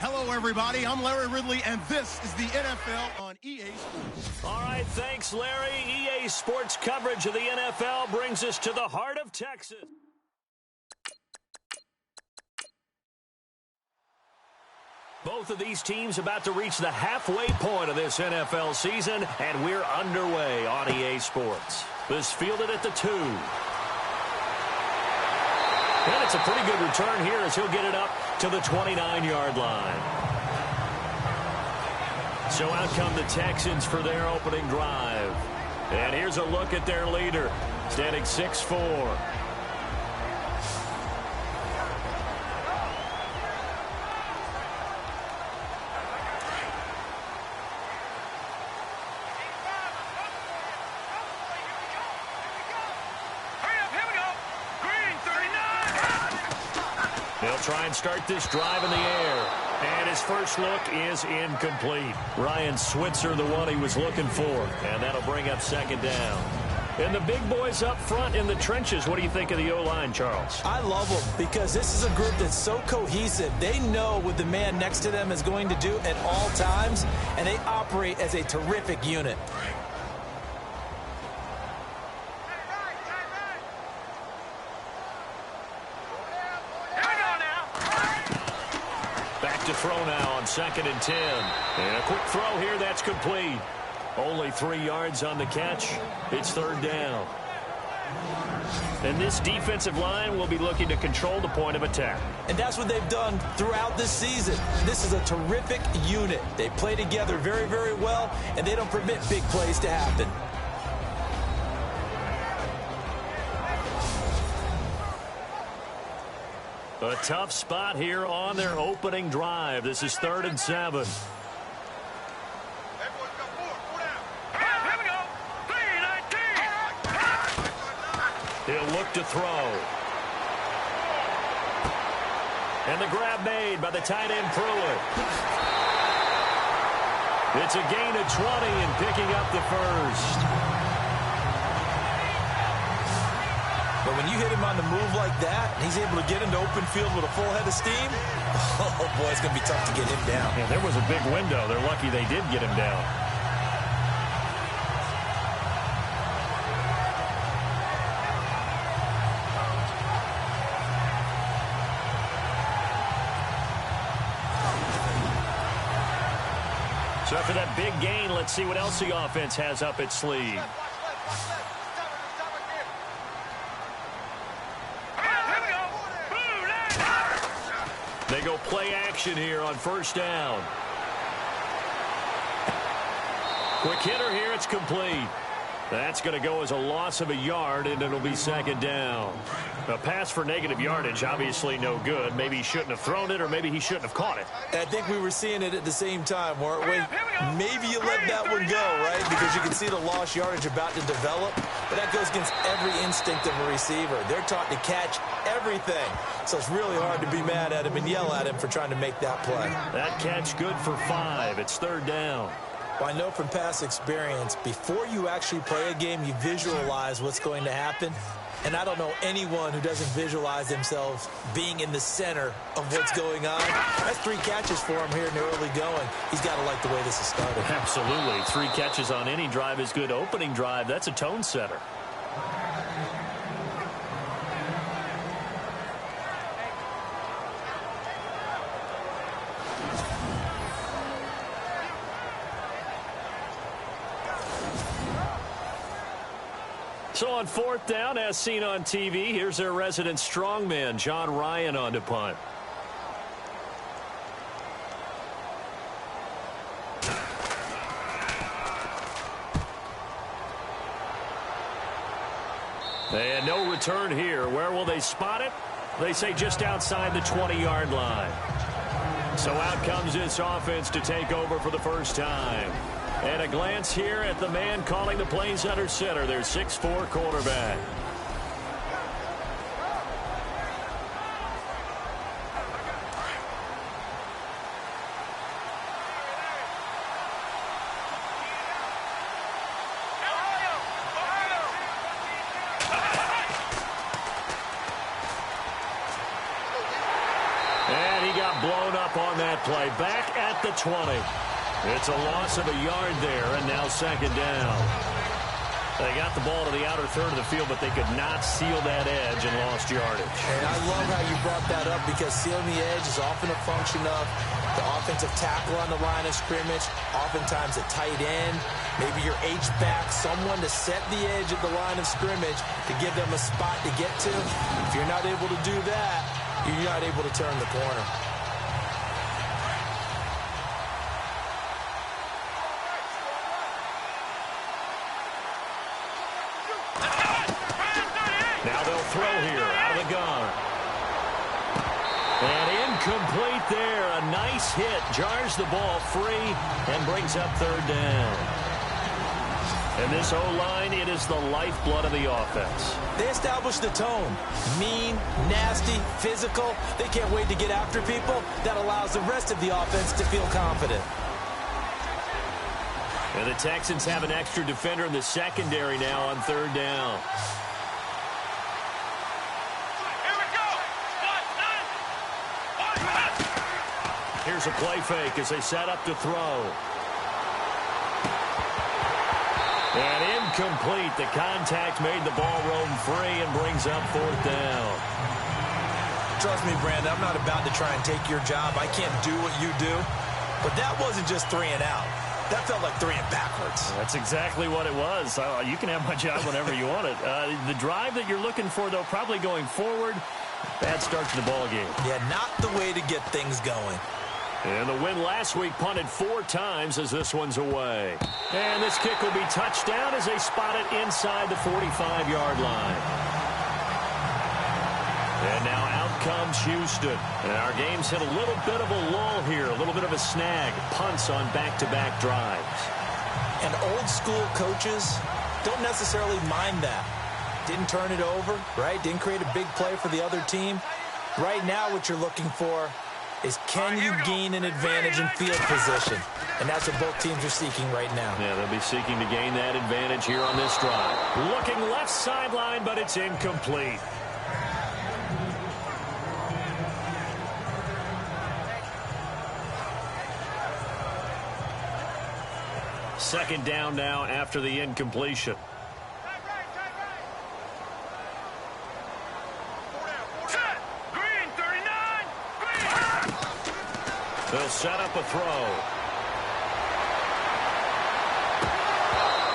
Hello, everybody. I'm Larry Ridley, and this is the NFL on EA Sports. All right, thanks, Larry. EA Sports coverage of the NFL brings us to the heart of Texas. Both of these teams about to reach the halfway point of this NFL season, and we're underway on EA Sports. This fielded at the 2. And it's a pretty good return here as he'll get it up to the 29-yard line. So out come the Texans for their opening drive. And here's a look at their leader, standing 6'4". They'll try and start this drive in the air. And his first look is incomplete. Ryan Switzer, the one he was looking for. And that'll bring up second down. And the big boys up front in the trenches. What do you think of the O-line, Charles? I love them because this is a group that's so cohesive. They know what the man next to them is going to do at all times, and they operate as a terrific unit. Back to throw now on 2nd and 10. And a quick throw here, that's complete. Only 3 yards on the catch. It's third down. And this defensive line will be looking to control the point of attack. And that's what they've done throughout this season. This is a terrific unit. They play together very, very well, and they don't permit big plays to happen. A tough spot here on their opening drive. This is 3rd and 7. He'll look to throw. And the grab made by the tight end Pruitt. It's a gain of 20 and picking up the first. But when you hit him on the move like that, and he's able to get into open field with a full head of steam, oh, boy, it's going to be tough to get him down. Yeah, there was a big window. They're lucky they did get him down. So after that big gain, let's see what else the offense has up its sleeve. They go play action here on 1st down. Quick hitter here, it's complete. That's going to go as a loss of a yard, and it'll be 2nd down. A pass for negative yardage, obviously no good. Maybe he shouldn't have thrown it, or maybe he shouldn't have caught it. I think we were seeing it at the same time, weren't we? Maybe you let that one go, right? Because you can see the lost yardage about to develop. But that goes against every instinct of a receiver. They're taught to catch everything. So it's really hard to be mad at him and yell at him for trying to make that play. That catch good for 5. It's 3rd down. Well, I know from past experience, before you actually play a game, you visualize what's going to happen. And I don't know anyone who doesn't visualize themselves being in the center of what's going on. That's 3 catches for him here in the early going. He's got to like the way this is started. Absolutely. 3 catches on any drive is good. Opening drive, that's a tone setter. So on fourth down, as seen on TV, here's their resident strongman, John Ryan, on to punt. And no return here. Where will they spot it? They say just outside the 20-yard line. So out comes this offense to take over for the first time. And a glance here at the man calling the plays under center, their 6'4" quarterback. And he got blown up on that play. Back at the 20. It's a loss of a yard there, and now second down. They got the ball to the outer third of the field, but they could not seal that edge and lost yardage. And I love how you brought that up, because sealing the edge is often a function of the offensive tackle on the line of scrimmage, oftentimes a tight end, maybe your H-back, someone to set the edge at the line of scrimmage to give them a spot to get to. If you're not able to do that, you're not able to turn the corner. Now they'll throw here out of the gun. And incomplete there. A nice hit. Jars the ball free and brings up third down. And this O-line, it is the lifeblood of the offense. They establish the tone. Mean, nasty, physical. They can't wait to get after people. That allows the rest of the offense to feel confident. And the Texans have an extra defender in the secondary now on third down. Here's a play fake as they set up to throw. And incomplete. The contact made the ball roam free and brings up fourth down. Trust me, Brandon, I'm not about to try and take your job. I can't do what you do. But that wasn't just 3 and out. That felt like 3 and backwards. That's exactly what it was. You can have my job whenever you want it. The drive that you're looking for, though, probably going forward. Bad start to the ball game. Yeah, not the way to get things going. And the win last week punted 4 times as this one's away. And this kick will be touchdown as they spot it inside the 45-yard line. And now out comes Houston. And our game's hit a little bit of a lull here, a little bit of a snag. Punts on back-to-back drives. And old-school coaches don't necessarily mind that. Didn't turn it over, right? Didn't create a big play for the other team. Right now what you're looking for is, can you gain an advantage in field position? And that's what both teams are seeking right now. Yeah, they'll be seeking to gain that advantage here on this drive. Looking left sideline, but it's incomplete. Second down now after the incompletion. They'll set up a throw.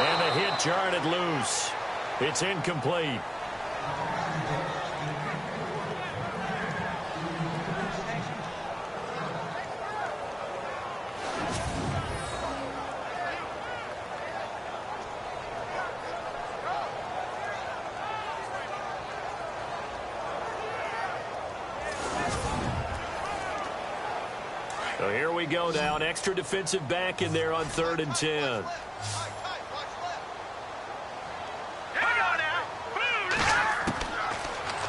And the hit jarred it loose. It's incomplete. So here we go now. An extra defensive back in there on 3rd and 10.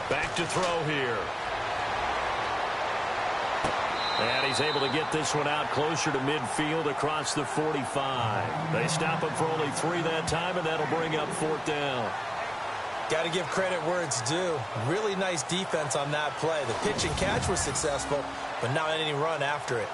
Back to throw here. And he's able to get this one out closer to midfield across the 45. They stop him for only 3 that time, and that'll bring up 4th down. Got to give credit where it's due. Really nice defense on that play. The pitch and catch was successful, but not any run after it.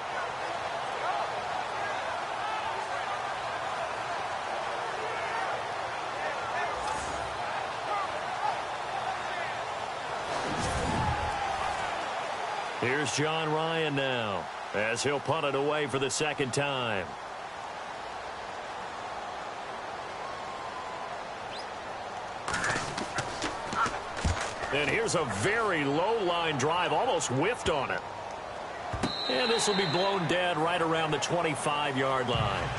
Here's John Ryan now as he'll punt it away for the 2nd time. And here's a very low line drive, almost whiffed on it. And this will be blown dead right around the 25-yard line.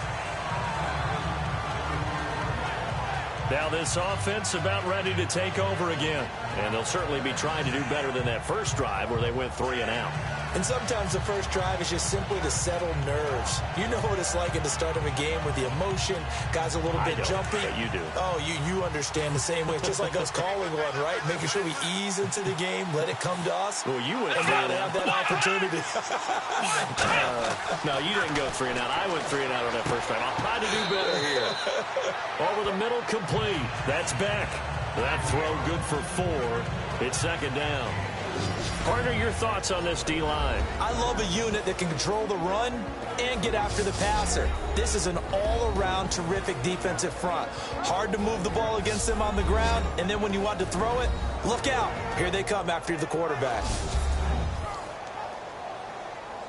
Now this offense about ready to take over again. And they'll certainly be trying to do better than that first drive where they went 3 and out. And sometimes the first drive is just simply to settle nerves. You know what it's like at the start of a game with the emotion, guys a little bit jumpy. But you do. Oh, you understand the same way. It's just like us calling one, right? Making sure we ease into the game, let it come to us. Well, you went and not have that opportunity. No, you didn't go 3 and out. I went 3 and out on that first drive. I'll try to do better here. Over the middle, complete. That's Beck. That throw good for 4. It's second down. Partner, your thoughts on this D-line? I love a unit that can control the run and get after the passer. This is an all-around terrific defensive front. Hard to move the ball against them on the ground, and then when you want to throw it, look out. Here they come after the quarterback.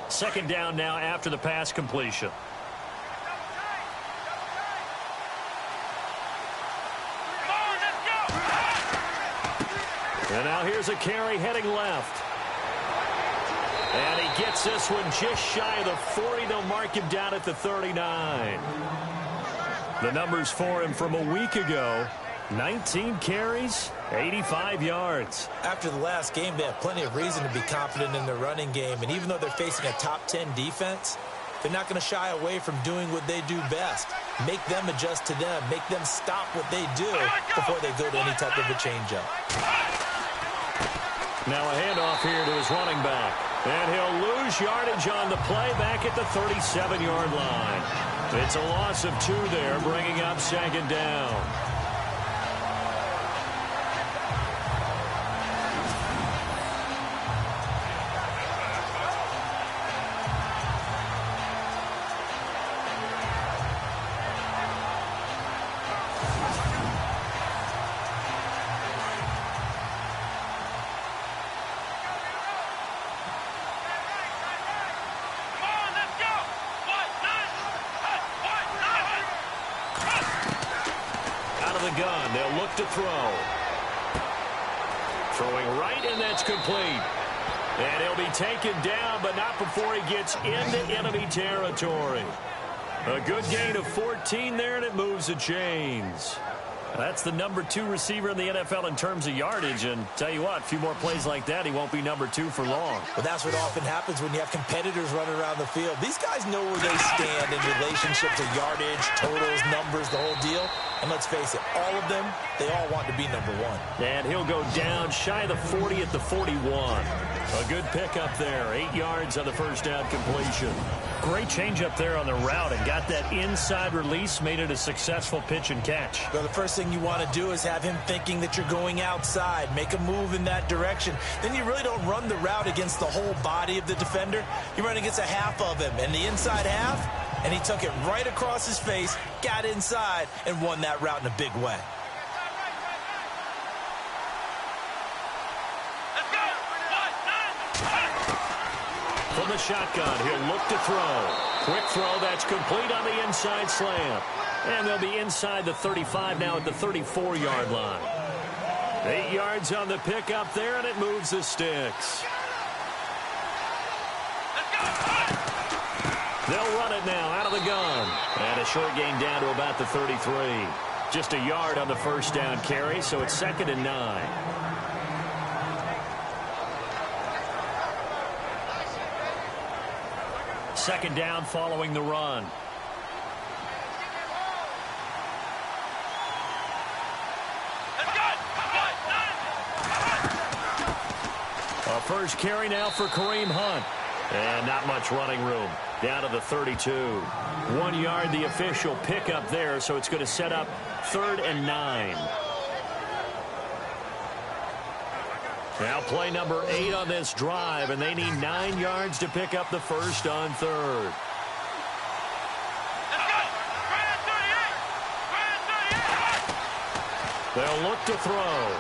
Second down now after the pass completion. And now here's a carry heading left. And he gets this one just shy of the 40. They'll mark him down at the 39. The numbers for him from a week ago: 19 carries, 85 yards. After the last game, they have plenty of reason to be confident in their running game. And even though they're facing a top 10 defense, they're not going to shy away from doing what they do best. Make them adjust to them. Make them stop what they do before they go to any type of a changeup. Now a handoff here to his running back. And he'll lose yardage on the play back at the 37-yard line. It's a loss of 2 there, bringing up second down. Gun. They'll look to throw. Throwing right, and that's complete. And he'll be taken down, but not before he gets into enemy territory. A good gain of 14 there, and it moves the chains. That's the number 2 receiver in the NFL in terms of yardage. And tell you what, a few more plays like that, he won't be number 2 for long. Well, that's what often happens when you have competitors running around the field. These guys know where they stand in relationship to yardage, totals, numbers, the whole deal. And let's face it, all of them, they all want to be number 1. And he'll go down shy of the 40 at the 41. A good pickup there. 8 yards on the first down completion. Great change up there on the route and got that inside release, made it a successful pitch and catch. Well, the first thing you want to do is have him thinking that you're going outside, make a move in that direction. Then you really don't run the route against the whole body of the defender. You run against a half of him, and the inside half, and he took it right across his face, got inside, and won that route in a big way. From the shotgun, he'll look to throw. Quick throw, that's complete on the inside slant. And they'll be inside the 35 now at the 34-yard line. 8 yards on the pickup there, and it moves the sticks. They'll run it now out of the gun. And a short gain down to about the 33. Just a yard on the first down carry, so it's 2nd and 9. Second down following the run. A first carry now for Kareem Hunt. And not much running room. Down to the 32. 1 yard, the official pickup there, so it's going to set up 3rd and 9. Now play number 8 on this drive, and they need 9 yards to pick up the first on 3rd. They'll look to throw.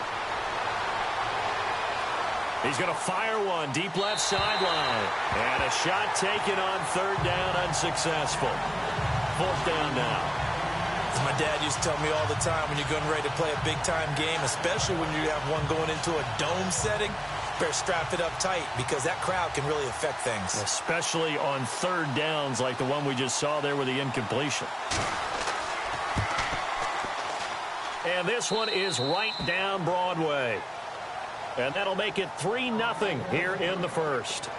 He's going to fire one deep left sideline. And a shot taken on 3rd down, unsuccessful. 4th down now. My dad used to tell me all the time, when you're getting ready to play a big-time game, especially when you have one going into a dome setting, better strap it up tight because that crowd can really affect things. Especially on third downs like the one we just saw there with the incompletion. And this one is right down Broadway. And that'll make it 3-0 here in the first.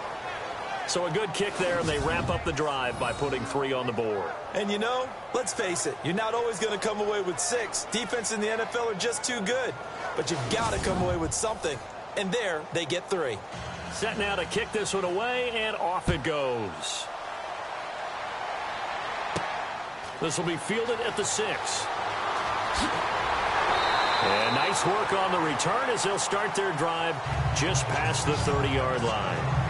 So a good kick there, and they wrap up the drive by putting 3 on the board. And you know, let's face it, you're not always going to come away with 6. Defense in the NFL are just too good. But you've got to come away with something. And there, they get 3. Set now to kick this one away, and off it goes. This will be fielded at the 6. And nice work on the return as they'll start their drive just past the 30-yard line.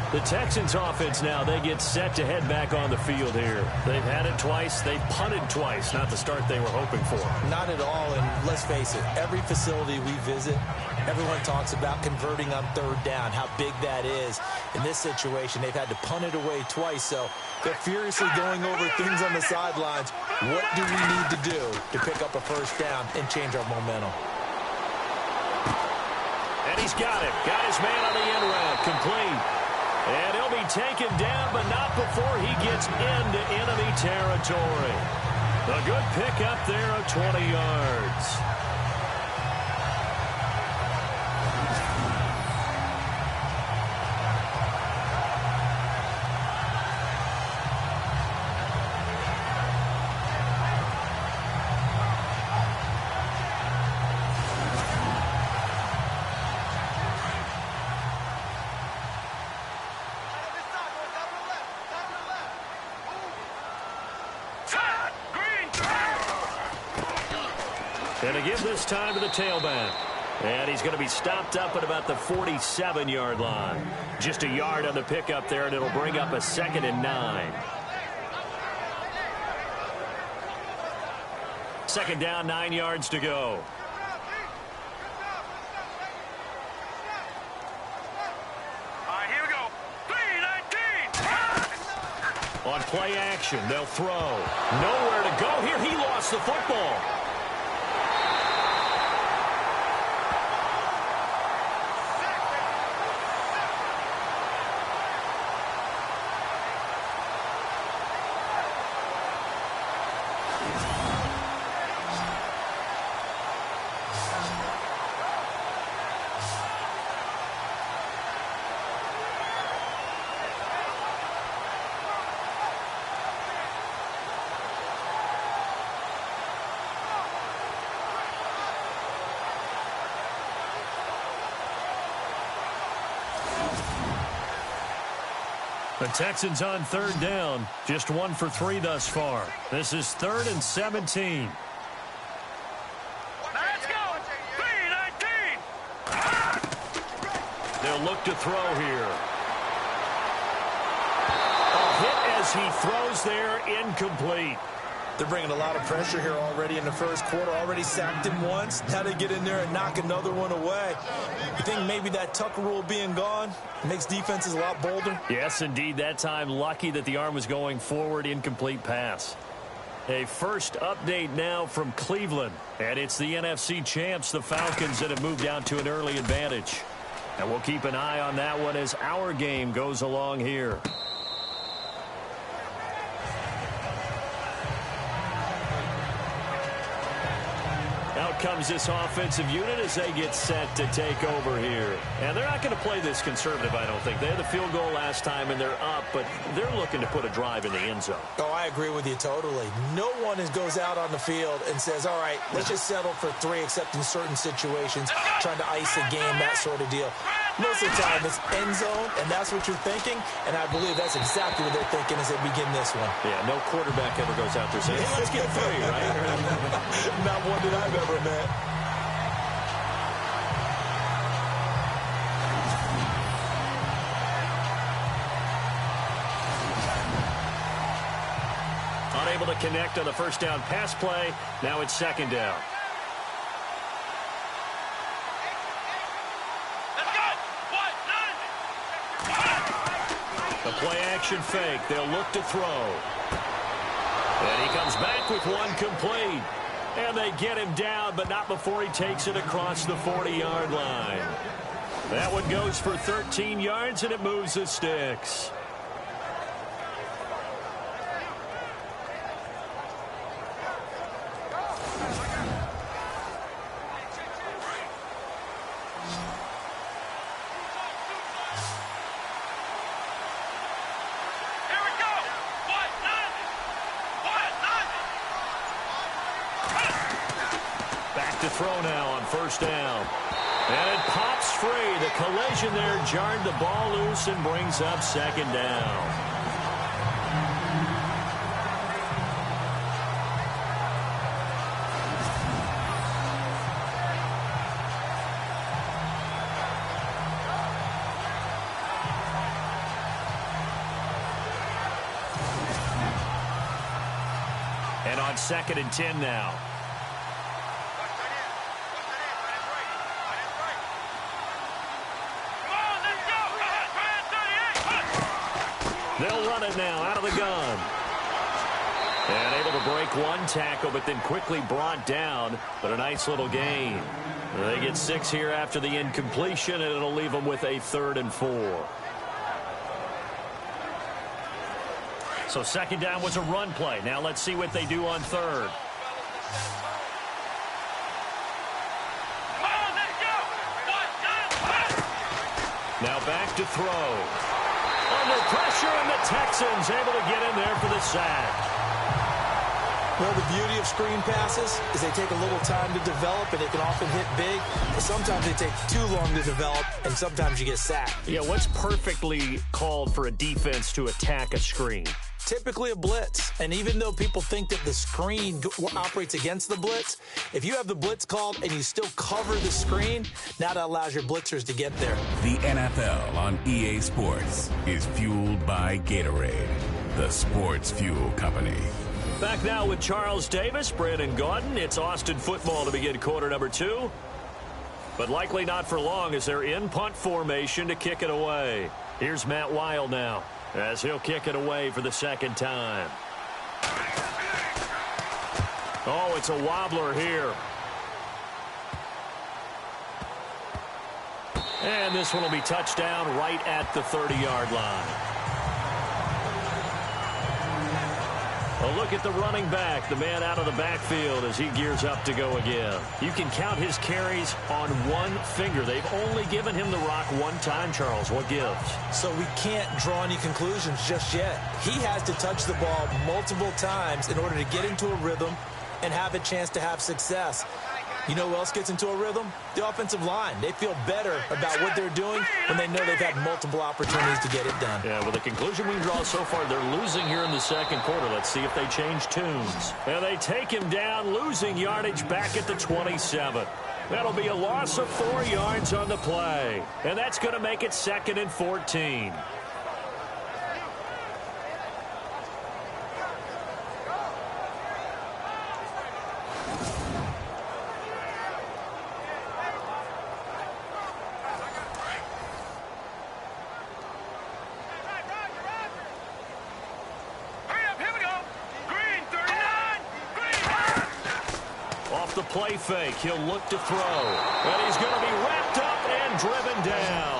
The Texans offense now, they get set to head back on the field here. They've had it twice. They've punted twice. Not the start they were hoping for. Not at all, and let's face it, every facility we visit, everyone talks about converting on third down, how big that is. In this situation, they've had to punt it away twice, so they're furiously going over things on the sidelines. What do we need to do to pick up a first down and change our momentum? And he's got it. Got his man on the end route. Complete. And he'll be taken down, but not before he gets into enemy territory. A good pickup there of 20 yards. And to give this time to the tailback. And he's going to be stopped up at about the 47-yard line. Just a yard on the pickup there, and it'll bring up a 2nd and 9. 2nd down, 9 yards to go. All right, here we go. 3-19. On play action, they'll throw. Nowhere to go here. He lost the football. The Texans on third down, just 1 for 3 thus far. This is 3rd and 17. Let's go. 3-19. They'll look to throw here. A hit as he throws there, incomplete. They're bringing a lot of pressure here already in the first quarter. Already sacked him once. Now they get in there and knock another one away. You think maybe that Tucker rule being gone makes defenses a lot bolder? Yes, indeed. That time, lucky that the arm was going forward. Incomplete pass. A first update now from Cleveland. And it's the NFC champs, the Falcons, that have moved out to an early advantage. And we'll keep an eye on that one as our game goes along here. Out comes this offensive unit as they get set to take over here. And they're not going to play this conservative, I don't think. They had the field goal last time, and they're up, but they're looking to put a drive in the end zone. Oh, I agree with you totally. No one goes out on the field and says, all right, let's just settle for 3, except in certain situations, trying to ice a game, that sort of deal. Most of the time, it's end zone, and that's what you're thinking, and I believe that's exactly what they're thinking as they begin this one. Yeah, no quarterback ever goes out there saying, hey, let's get 3, right? Not one that I've ever met. Unable to connect on the first down pass play. Now it's 2nd down. The play action fake. They'll look to throw. And he comes back with one complete. And they get him down, but not before he takes it across the 40-yard line. That one goes for 13 yards, and it moves the sticks. To throw now on first down. And it pops free. The collision there jarred the ball loose and brings up second down. And on 2nd and 10 now. They'll run it now out of the gun. And able to break one tackle, but then quickly brought down. But a nice little gain. They get 6 here after the incompletion, and it'll leave them with a 3rd and 4. So 2nd down was a run play. Now let's see what they do on 3rd. Now back to throw. Under pressure, and the Texans able to get in there for the sack. Well, the beauty of screen passes is they take a little time to develop, and they can often hit big. But sometimes they take too long to develop, and sometimes you get sacked. Yeah, what's perfectly called for a defense to attack a screen? Typically a blitz. And even though people think that the screen operates against the blitz, if you have the blitz called and you still cover the screen, now that allows your blitzers to get there. The NFL on EA Sports is fueled by Gatorade, the sports fuel company. Back now with Charles Davis, Brandon Gaudin. It's Austin football to begin quarter number 2. But likely not for long as they're in punt formation to kick it away. Here's Matt Weil now, as he'll kick it away for the 2nd time. Oh, it's a wobbler here. And this one will be touchdown right at the 30-yard line. A look at the running back, the man out of the backfield as he gears up to go again. You can count his carries on one finger. They've only given him the rock one time, Charles. What gives? So we can't draw any conclusions just yet. He has to touch the ball multiple times in order to get into a rhythm and have a chance to have success. You know who else gets into a rhythm? The offensive line. They feel better about what they're doing when they know they've had multiple opportunities to get it done. Yeah, well, the conclusion we draw so far, they're losing here in the 2nd quarter. Let's see if they change tunes. And they take him down, losing yardage back at the 27. That'll be a loss of 4 yards on the play. And that's going to make it 2nd and 14. Play fake. He'll look to throw. And he's going to be wrapped up and driven down.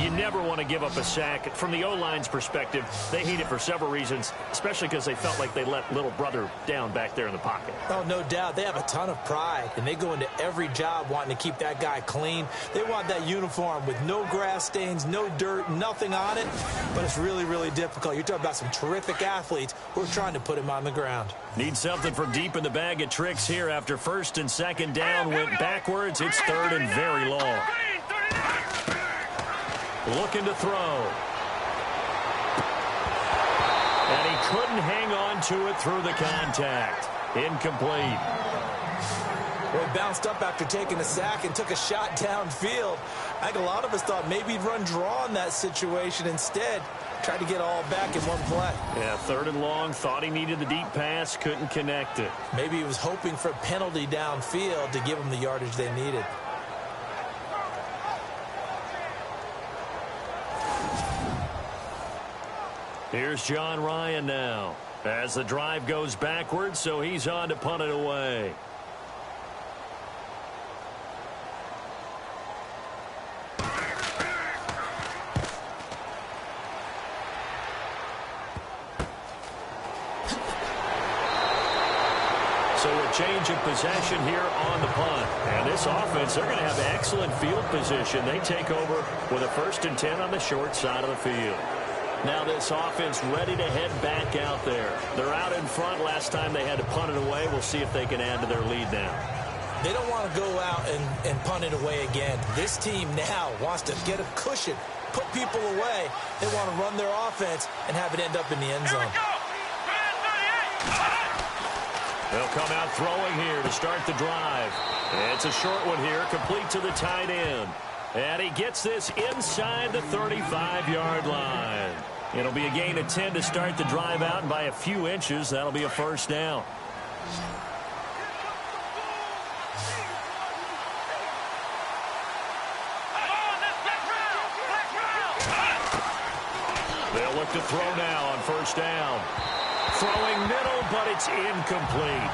You never want to give up a sack. From the O-line's perspective, they hate it for several reasons, especially because they felt like they let little brother down back there in the pocket. Oh, no doubt. They have a ton of pride, and they go into every job wanting to keep that guy clean. They want that uniform with no grass stains, no dirt, nothing on it, but it's really, really difficult. You're talking about some terrific athletes who are trying to put him on the ground. Need something from deep in the bag of tricks here after 1st and 2nd down went backwards. It's 3rd and very long. Looking to throw. And he couldn't hang on to it through the contact. Incomplete. Well, he bounced up after taking a sack and took a shot downfield. I think a lot of us thought maybe he'd run draw in that situation. Instead, tried to get all back in one play. Yeah, 3rd and long. Thought he needed the deep pass. Couldn't connect it. Maybe he was hoping for a penalty downfield to give him the yardage they needed. Here's John Ryan now as the drive goes backwards, so he's on to punt it away. So a change of possession here on the punt. And this offense, they're going to have excellent field position. They take over with a 1st and 10 on the short side of the field. Now this offense ready to head back out there. They're out in front. Last time they had to punt it away. We'll see if they can add to their lead now. They don't want to go out and punt it away again. This team now wants to get a cushion, put people away. They want to run their offense and have it end up in the end zone. They'll come out throwing here to start the drive. It's a short one here, complete to the tight end. And he gets this inside the 35-yard line. It'll be a gain of 10 to start the drive out, and by a few inches, that'll be a 1st down. They'll look to throw now on 1st down. Throwing middle, but it's incomplete.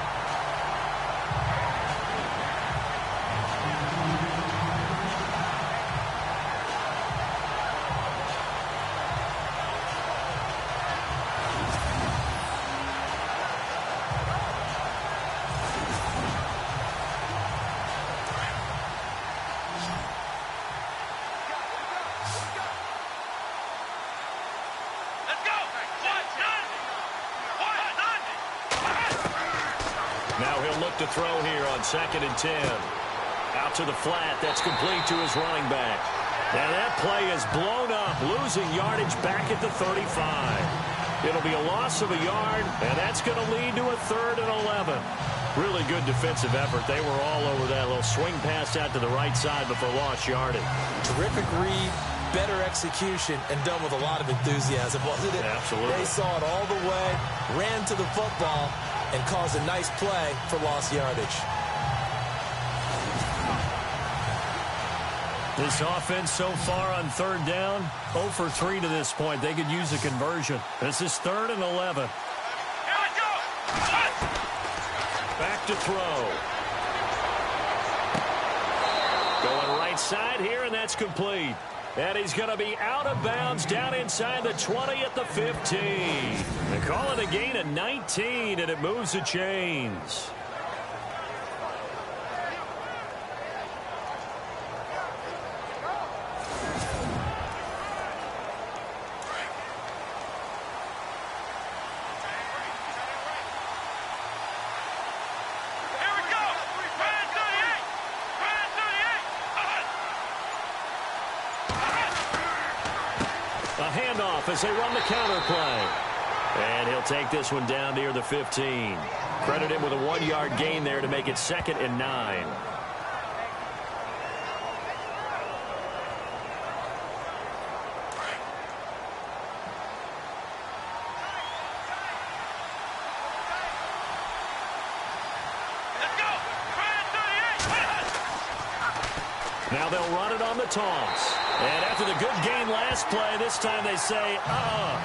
To throw here on 2nd and 10. Out to the flat. That's complete to his running back. And that play is blown up, losing yardage back at the 35. It'll be a loss of a yard, and that's going to lead to a 3rd and 11. Really good defensive effort. They were all over that little swing pass out to the right side before lost yardage. Terrific read, better execution, and done with a lot of enthusiasm, wasn't it? Absolutely. They saw it all the way, ran to the football, and caused a nice play for lost yardage. This offense so far on 3rd down, 0 for 3 to this point. They could use a conversion. This is 3rd and 11. Back to throw. Going right side here, and that's complete. And he's going to be out of bounds down inside the 20 at the 15. They call it a gain of 19, and it moves the chains. As they run the counter play. And he'll take this one down near the 15. Credit him with a 1-yard gain there to make it 2nd and 9. Now they'll run it on the toss. And after the good gain last play, this time they say,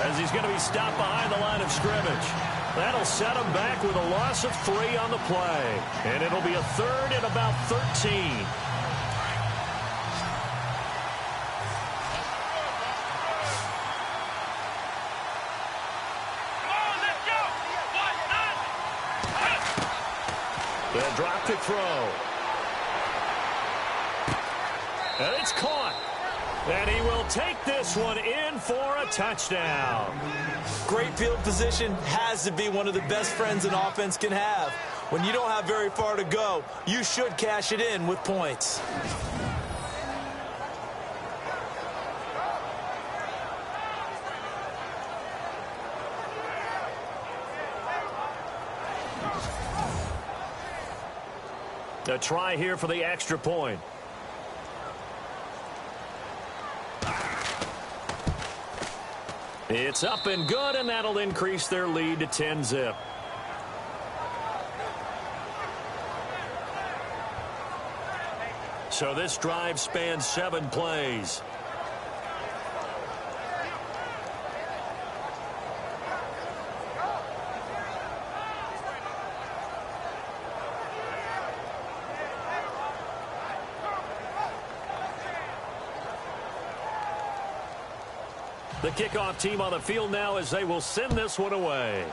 as he's going to be stopped behind the line of scrimmage. That'll set him back with a loss of 3 on the play. And it'll be a 3rd and about 13. They'll drop to throw. And it's caught. And he will take this one in for a touchdown. Great field position has to be one of the best friends an offense can have. When you don't have very far to go, you should cash it in with points. A try here for the extra point. It's up and good, and that'll increase their lead to 10-zip. So this drive spans 7 plays. The kickoff team on the field now as they will send this one away.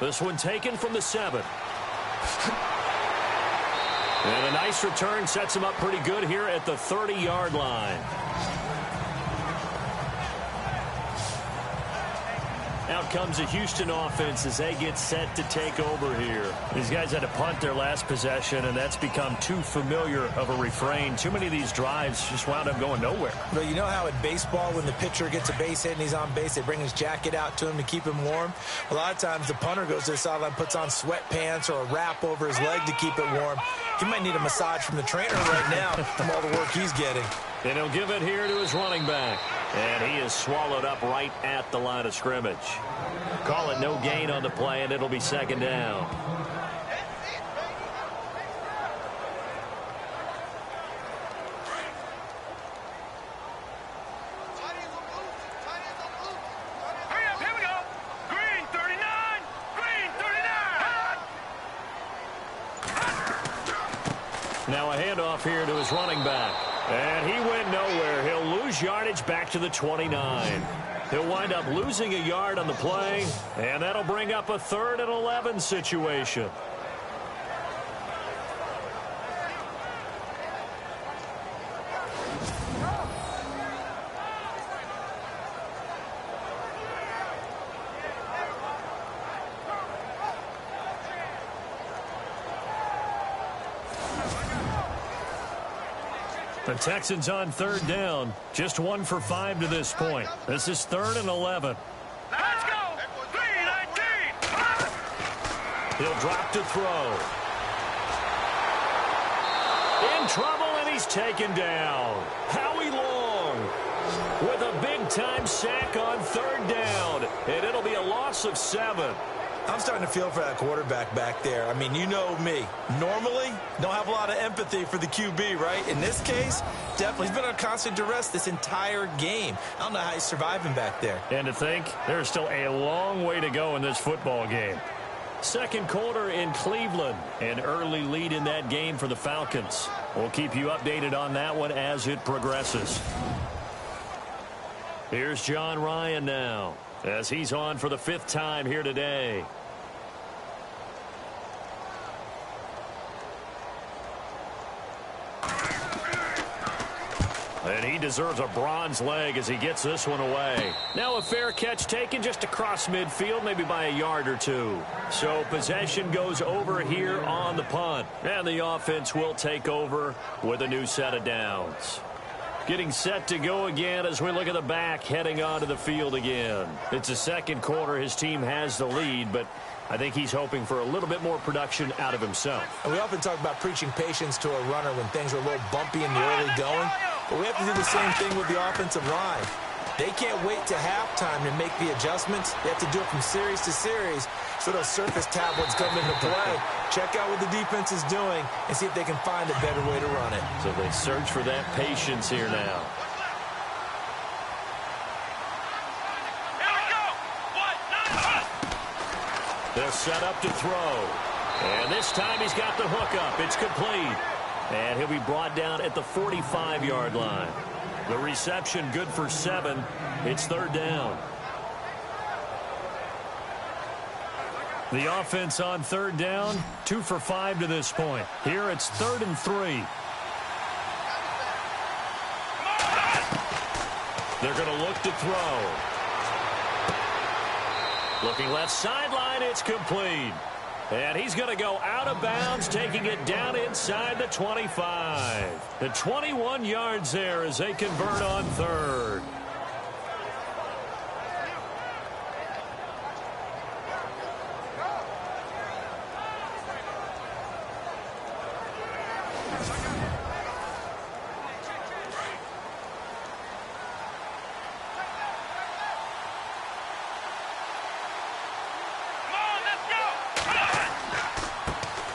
This one taken from the 7. And a nice return sets him up pretty good here at the 30-yard line. Out comes the Houston offense as they get set to take over here. These guys had to punt their last possession, and that's become too familiar of a refrain. Too many of these drives just wound up going nowhere. But you know how in baseball, when the pitcher gets a base hit and he's on base, they bring his jacket out to him to keep him warm? A lot of times the punter goes to the sideline, puts on sweatpants or a wrap over his leg to keep it warm. He might need a massage from the trainer right now from all the work he's getting. And he'll give it here to his running back. And he is swallowed up right at the line of scrimmage. Call it no gain on the play, and it'll be second down. Hurry up, here we go. Green 39. Green 39. Now a handoff here to his running back. And he went nowhere. He'll lose yardage back to the 29. He'll wind up losing a yard on the play, and that'll bring up a 3rd and 11 situation. The Texans on 3rd down. Just 1 for 5 to this point. This is 3rd and 11. Let's go. 319. He'll drop to throw. In trouble, and he's taken down. Howie Long with a big-time sack on 3rd down. And it'll be a loss of 7. I'm starting to feel for that quarterback back there. I mean, you know me. Normally, don't have a lot of empathy for the QB, right? In this case, definitely. He's been on constant duress this entire game. I don't know how he's surviving back there. And to think, there's still a long way to go in this football game. Second quarter in Cleveland. An early lead in that game for the Falcons. We'll keep you updated on that one as it progresses. Here's John Ryan now, as he's on for the 5th time here today. And he deserves a bronze leg as he gets this one away. Now a fair catch taken just across midfield, maybe by a yard or 2. So possession goes over here on the punt. And the offense will take over with a new set of downs. Getting set to go again as we look at the back heading onto the field again. It's the second quarter. His team has the lead, but I think he's hoping for a little bit more production out of himself. And we often talk about preaching patience to a runner when things are a little bumpy in the early going, but we have to do the same thing with the offensive line. They can't wait to halftime to make the adjustments. They have to do it from series to series, so those surface tablets come into play. Check out what the defense is doing and see if they can find a better way to run it. So they search for that patience here now. Here we go. 1-9. They'll set up to throw. And this time he's got the hook up. It's complete. And he'll be brought down at the 45-yard line. The reception good for 7. It's 3rd down. The offense on 3rd down, 2 for 5 to this point. Here it's 3rd and 3. They're going to look to throw. Looking left sideline, it's complete. And he's going to go out of bounds, taking it down inside the 25. The 21 yards there as they convert on 3rd.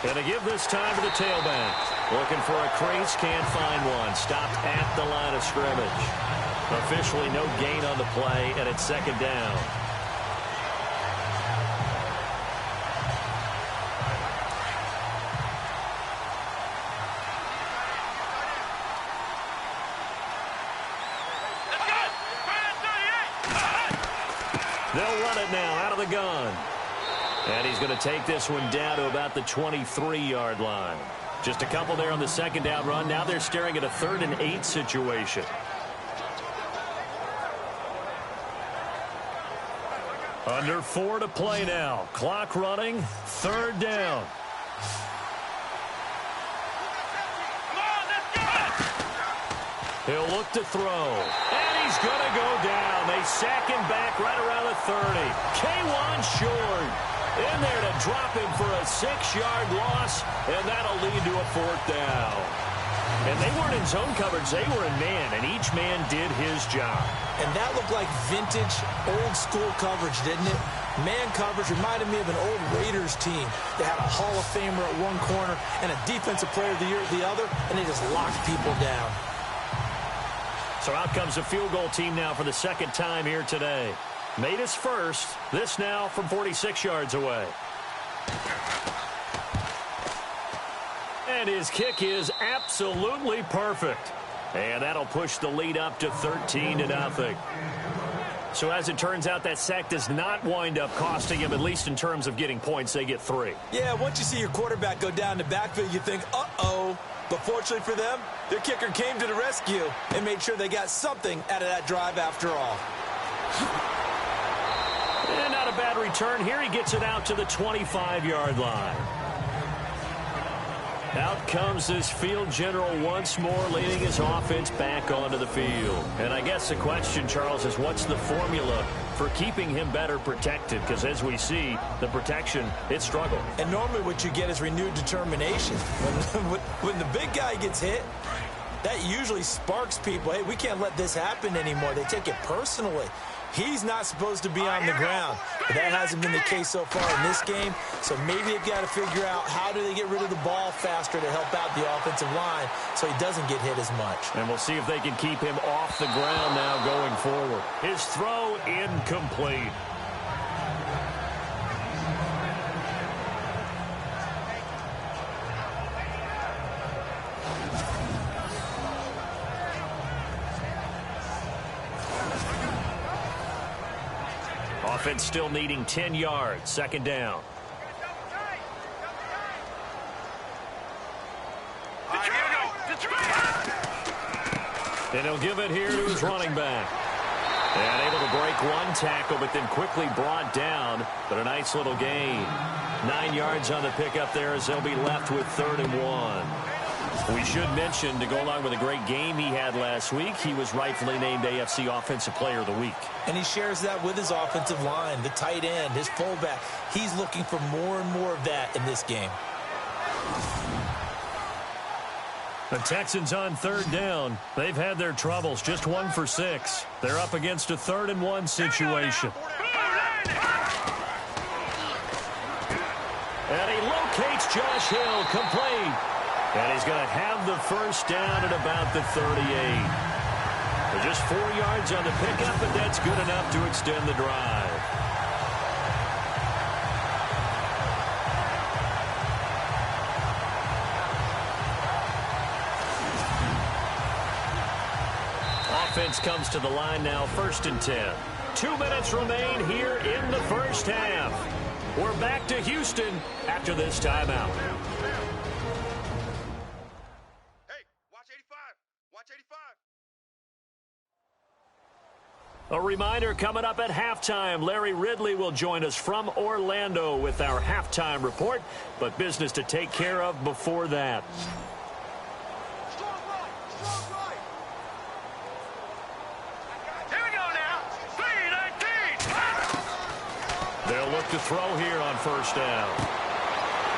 And to give this time to the tailback. Looking for a crease, can't find one. Stopped at the line of scrimmage. Officially no gain on the play, and it's 2nd down. They'll run it now out of the gun. And he's going to take this one down to about the 23-yard line. Just a couple there on the second down run. Now they're staring at a 3rd and 8 situation. Under 4 to play now. Clock running. 3rd down. He'll look to throw. And he's going to go down. They sack him back right around the 30. K1 short. In there to drop him for a 6-yard loss. And that'll lead to a 4th down. And they weren't in zone coverage. They were in man. And each man did his job. And that looked like vintage, old-school coverage, didn't it? Man coverage reminded me of an old Raiders team. They had a Hall of Famer at one corner and a Defensive Player of the Year at the other, and they just locked people down. So out comes a field goal team now for the second time here today. Made his first. This now from 46 yards away. And his kick is absolutely perfect. And that'll push the lead up to 13-0. So as it turns out, that sack does not wind up costing him, at least in terms of getting points. They get 3. Yeah, once you see your quarterback go down the backfield, you think, uh-oh. But fortunately for them, their kicker came to the rescue and made sure they got something out of that drive after all. And not a bad return here. He gets it out to the 25-yard line. Out comes this field general once more, leading his offense back onto the field. And I guess the question, Charles, is what's the formula for keeping him better protected? Because as we see, the protection, it struggled. And normally what you get is renewed determination. When the big guy gets hit, that usually sparks people. Hey, we can't let this happen anymore. They take it personally. He's not supposed to be on the ground. But that hasn't been the case so far in this game. So maybe they've got to figure out how do they get rid of the ball faster to help out the offensive line so he doesn't get hit as much. And we'll see if they can keep him off the ground now going forward. His throw incomplete. Offense still needing 10 yards. 2nd down. And he'll give it here to his running back. And able to break one tackle, but then quickly brought down. But a nice little gain. 9 yards on the pickup there as they'll be left with 3rd and 1. We should mention, to go along with a great game he had last week, he was rightfully named AFC Offensive Player of the Week. And he shares that with his offensive line, the tight end, his fullback. He's looking for more and more of that in this game. The Texans on 3rd down. They've had their troubles, just 1 for 6. They're up against a 3rd and 1 situation. And he locates Josh Hill, complete. And he's going to have the first down at about the 38. Just 4 yards on the pickup, but that's good enough to extend the drive. Offense comes to the line now, 1st and 10. 2 minutes remain here in the first half. We're back to Houston after this timeout. A reminder, coming up at halftime, Larry Ridley will join us from Orlando with our halftime report, but business to take care of before that. Here we go now. 3-19. They'll look to throw here on 1st down.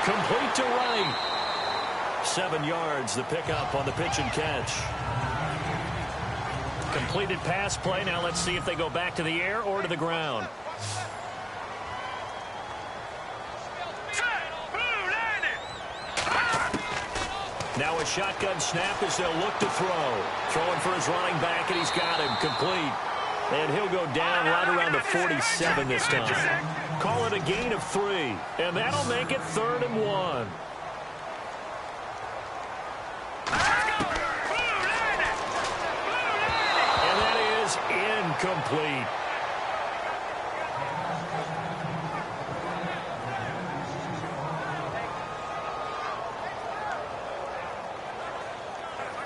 Complete to right. 7 yards, the pickup on the pitch and catch. Completed pass play. Now let's see if they go back to the air or to the ground. Now a shotgun snap as they'll look to throw. Throwing for his running back, and he's got him complete. And he'll go down right around the 47 this time. Call it a gain of 3. And that'll make it 3rd and 1. Incomplete.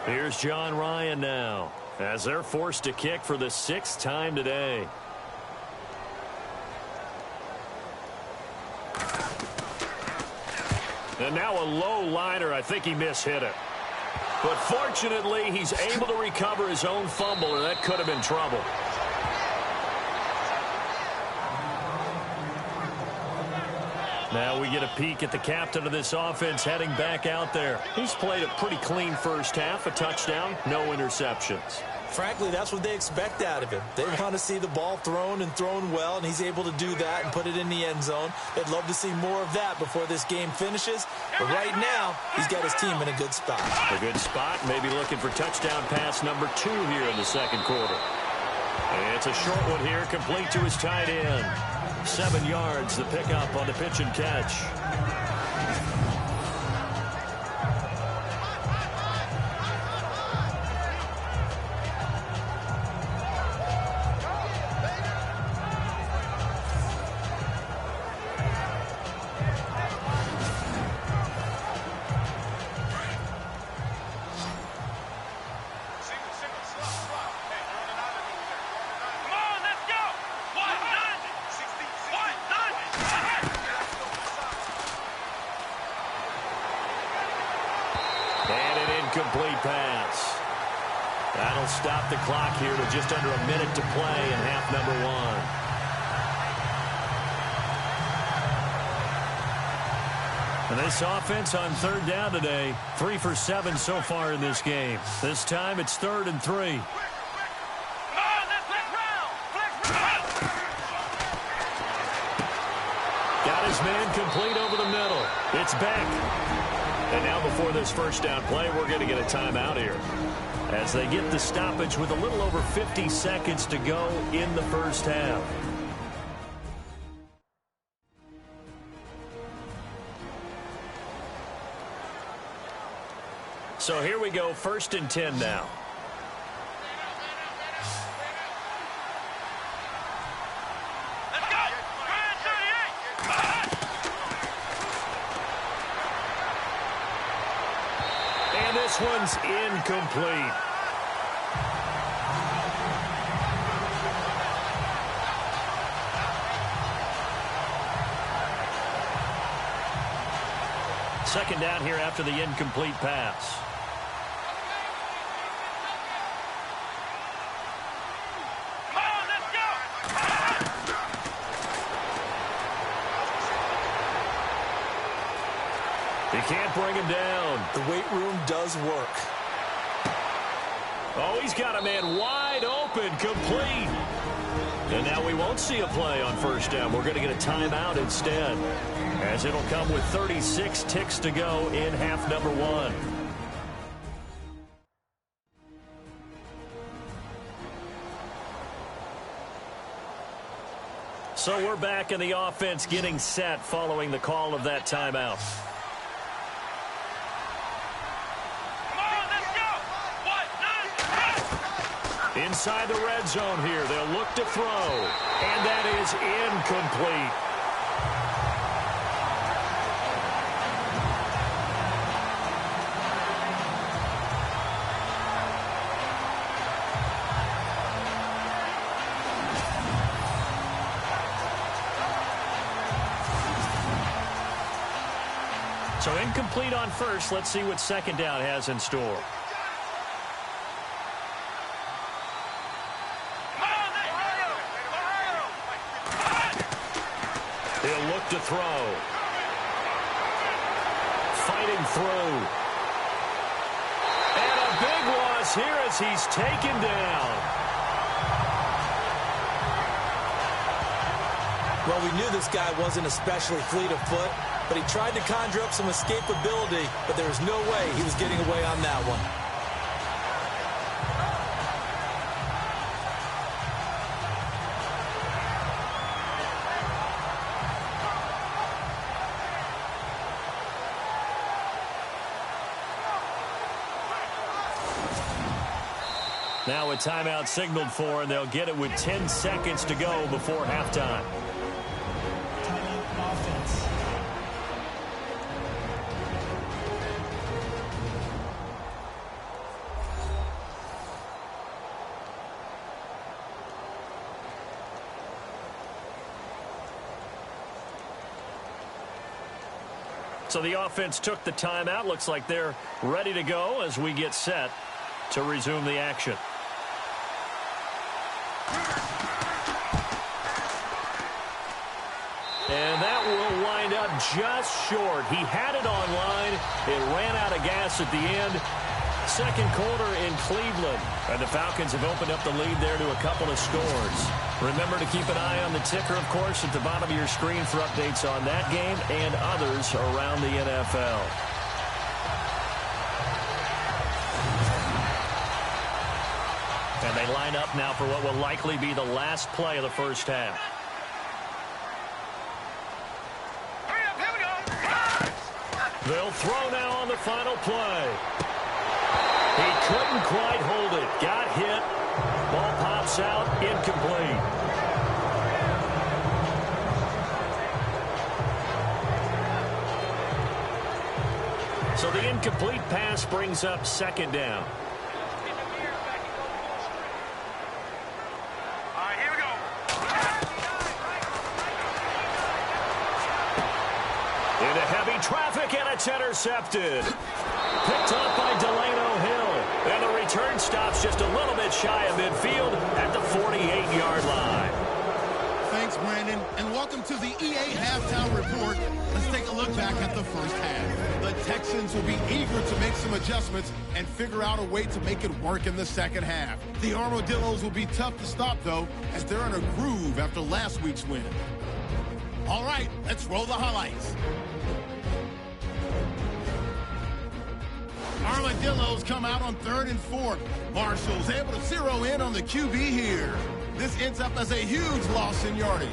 Here's John Ryan now, as they're forced to kick for the 6th time today. And now a low liner. I think he mishit it. But fortunately, he's able to recover his own fumble, or that could have been trouble. Now we get a peek at the captain of this offense heading back out there. He's played a pretty clean first half, a touchdown, no interceptions. Frankly, that's what they expect out of him. They want to see the ball thrown and thrown well, and he's able to do that and put it in the end zone. They'd love to see more of that before this game finishes. But right now, he's got his team in a good spot. A good spot, maybe looking for touchdown pass number 2 here in the second quarter. And it's a short one here, complete to his tight end. 7 yards, the pickup on the pitch and catch. Incomplete pass. That'll stop the clock here with just under a minute to play in half number 1. And this offense on 3rd down today, 3 for 7 so far in this game. This time it's 3rd and 3. Got his man complete over the middle. It's back. And now before this first down play, we're going to get a timeout here as they get the stoppage with a little over 50 seconds to go in the first half. So here we go, 1st and 10 now. This one's incomplete. Second down here after the incomplete pass. He can't bring him down. The weight room does work. Oh, he's got a man wide open, complete. And now we won't see a play on first down. We're going to get a timeout instead, as it'll come with 36 ticks to go in half number 1. So we're back in the offense getting set following the call of that timeout. Inside the red zone here, they'll look to throw, and that is incomplete. So incomplete on first. Let's see what second down has in store. He'll look to throw. Fighting through. And a big loss here as he's taken down. Well, we knew this guy wasn't especially fleet of foot, but he tried to conjure up some escapability, but there was no way he was getting away on that one. Now a timeout signaled for, and they'll get it with 10 seconds to go before halftime. Timeout offense. So the offense took the timeout. Looks like they're ready to go as we get set to resume the action. And that will wind up just short. He had it online. It ran out of gas at the end. Second quarter in Cleveland. And the Falcons have opened up the lead there to a couple of scores. Remember to keep an eye on the ticker, of course, at the bottom of your screen for updates on that game and others around the NFL. And they line up now for what will likely be the last play of the first half. They'll throw now on the final play. He couldn't quite hold it. Got hit. Ball pops out. Incomplete. So the incomplete pass brings up second down. Traffic, and it's intercepted. Picked up by Delano Hill. And the return stops just a little bit shy of midfield at the 48-yard line. Thanks, Brandon, and welcome to the EA Halftime Report. Let's take a look back at the first half. The Texans will be eager to make some adjustments and figure out a way to make it work in the second half. The Armadillos will be tough to stop, though, as they're in a groove after last week's win. All right, let's roll the highlights. Armadillos come out on 3rd and 4. Marshall's able to zero in on the QB here. This ends up as a huge loss in yardage.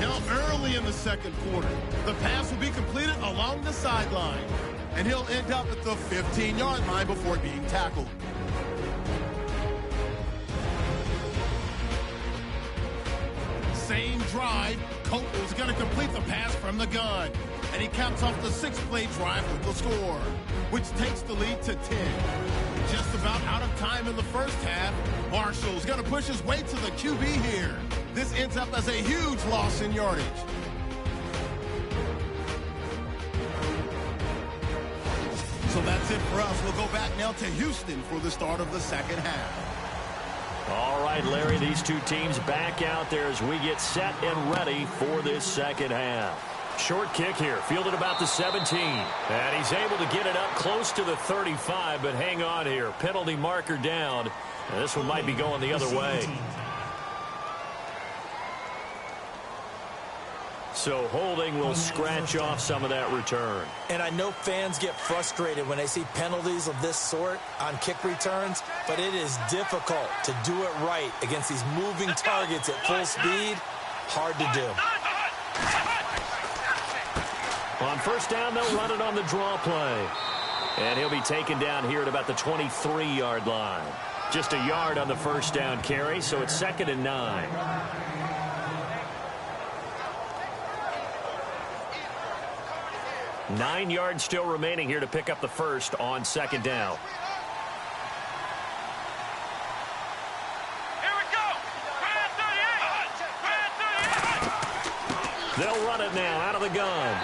Now early in the second quarter, the pass will be completed along the sideline. And he'll end up at the 15-yard line before being tackled. Same drive, Copeland's going to complete the pass from the gun. And he caps off the 6-play drive with the score, which takes the lead to 10. Just about out of time in the first half, Marshall's going to push his way to the QB here. This ends up as a huge loss in yardage. So that's it for us. We'll go back now to Houston for the start of the second half. All right, Larry, these two teams back out there as we get set and ready for this second half. Short kick here, fielded about the 17. And he's able to get it up close to the 35, but hang on here. Penalty marker down. And this one might be going the other way. So holding will scratch off some of that return. And I know fans get frustrated when they see penalties of this sort on kick returns, but it is difficult to do it right against these moving targets at full speed. Hard to do. On first down, they'll run it on the draw play. And he'll be taken down here at about the 23-yard line. Just a yard on the first down carry, so it's 2nd and 9. Nine yards still remaining here to pick up the first on second down. Here we go. Brand 38. They'll run it now out of the gun.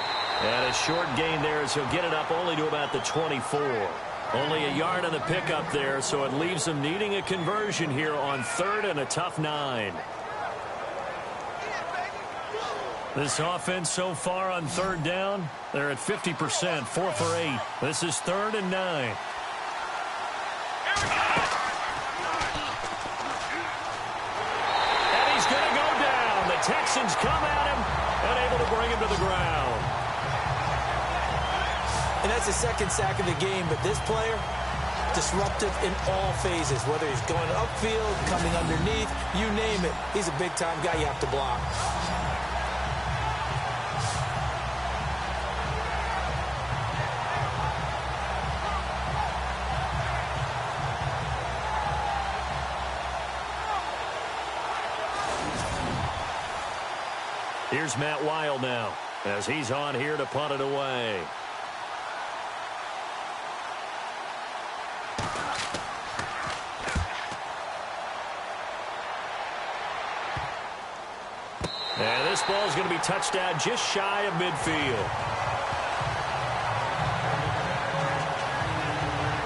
And a short gain there as he'll get it up only to about the 24. Only a yard on the pickup there, so it leaves him needing a conversion here on 3rd and a tough 9. This offense so far on 3rd down, they're at 50%, 4 for 8. This is 3rd and 9. And he's going to go down. The Texans come at him and able to bring him to the ground. And that's the second sack of the game, but this player, disruptive in all phases, whether he's going upfield, coming underneath, you name it. He's a big-time guy you have to block. Here's Matt Weil now as he's on here to punt it away. this ball is going to be touched down just shy of midfield.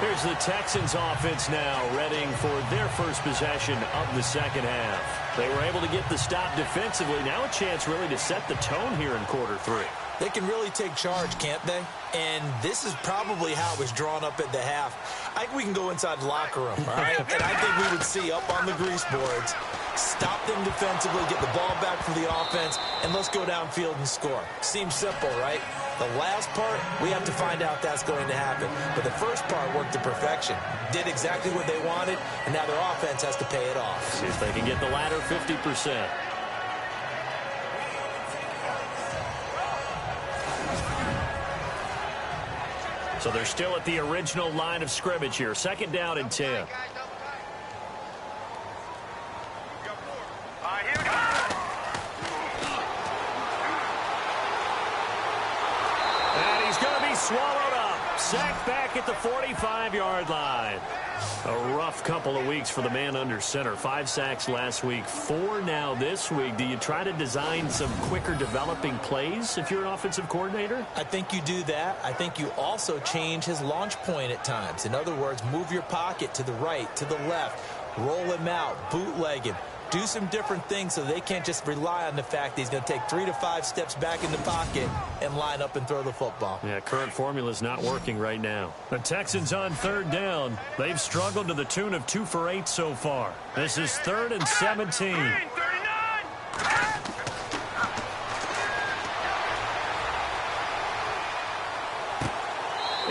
Here's the Texans offense now, readying for their first possession of the second half. They were able to get the stop defensively. Now a chance really to set the tone here in quarter three. They can really take charge, can't they? And this is probably how it was drawn up at the half. I think we can go inside the locker room, all right? And I think we would see up on the grease boards, stop them defensively, get the ball back for the offense, and let's go downfield and score. Seems simple, right? The last part, we have to find out that's going to happen. But the first part worked to perfection. Did exactly what they wanted, and now their offense has to pay it off. See if they can get the latter 50%. So they're still at the original line of scrimmage here. Second down and 10. Here we go. And he's going to be swallowed up. Sacked back at the 45-yard line. A rough couple of weeks for the man under center. 5 sacks last week, 4 now this week. Do you try to design some quicker developing plays if you're an offensive coordinator? I think you do that. I think you also change his launch point at times. In other words, move your pocket to the right, to the left, roll him out, bootleg him. Do some different things so they can't just rely on the fact that he's going to take 3 to 5 steps back in the pocket and line up and throw the football. Yeah, current formula is not working right now. The Texans on third down. They've struggled to the tune of 2 for 8 so far. This is 3rd and 17. Green 39.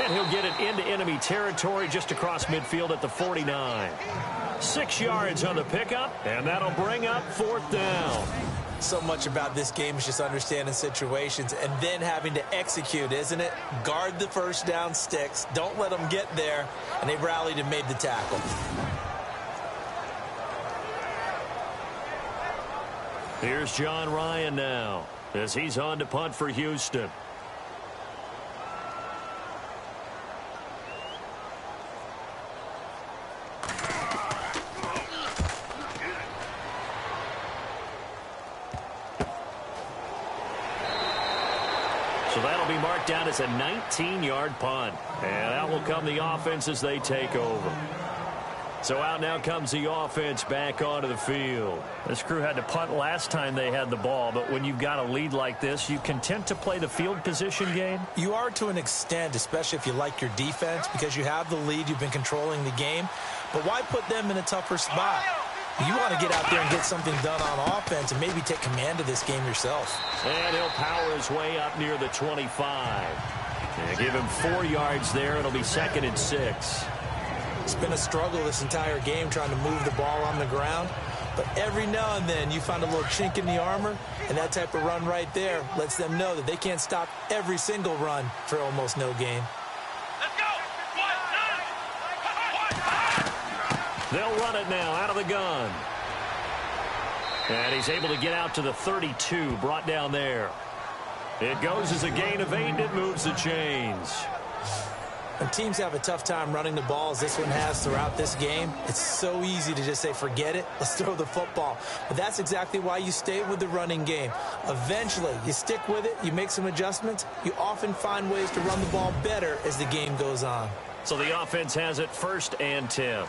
And he'll get it into enemy territory just across midfield at the 49. 6 yards on the pickup, and that'll bring up 4th down. So much about this game is just understanding situations and then having to execute, isn't it? Guard the first down sticks. Don't let them get there. And they rallied and made the tackle. Here's John Ryan now as he's on to punt for Houston. So that'll be marked down as a 19-yard punt. And out will come the offense as they take over. So out now comes the offense back onto the field. This crew had to punt last time they had the ball, but when you've got a lead like this, you content to play the field position game? You are to an extent, especially if you like your defense, because you have the lead, you've been controlling the game. But why put them in a tougher spot? You want to get out there and get something done on offense and maybe take command of this game yourself. And he'll power his way up near the 25. And give him 4 yards there. It'll be 2nd and 6. It's been a struggle this entire game trying to move the ball on the ground. But every now and then you find a little chink in the armor, and that type of run right there lets them know that they can't stop every single run for almost no gain. Let's go. They'll run it now out of the gun. And he's able to get out to the 32, brought down there. It goes as a gain of 8. It moves the chains. When teams have a tough time running the ball, as this one has throughout this game, it's so easy to just say, forget it, let's throw the football. But that's exactly why you stay with the running game. Eventually, you stick with it, you make some adjustments, you often find ways to run the ball better as the game goes on. So the offense has it 1st and 10.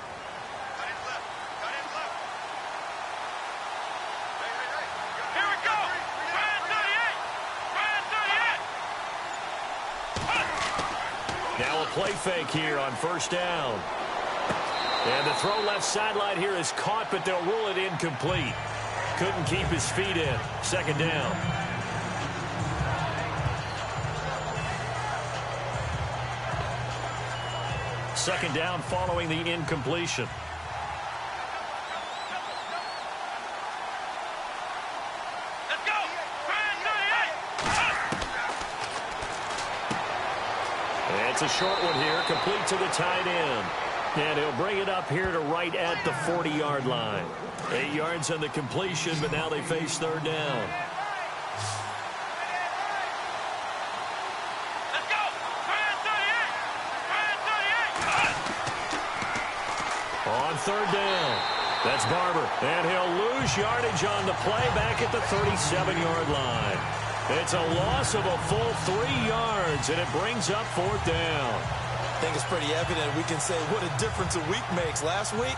Now a play fake here on 1st down. And the throw left sideline here is caught, but they'll rule it incomplete. Couldn't keep his feet in. 2nd down. Second down following the incompletion. Let's go. It's a short one here, complete to the tight end. And he'll bring it up here to right at the 40-yard line. 8 yards on the completion, but now they face 3rd down. Let's go. On 3rd down. That's Barber, and he'll lose yardage on the play back at the 37-yard line. It's a loss of a full 3 yards, and it brings up 4th down. I think it's pretty evident. We can say what a difference a week makes. Last week,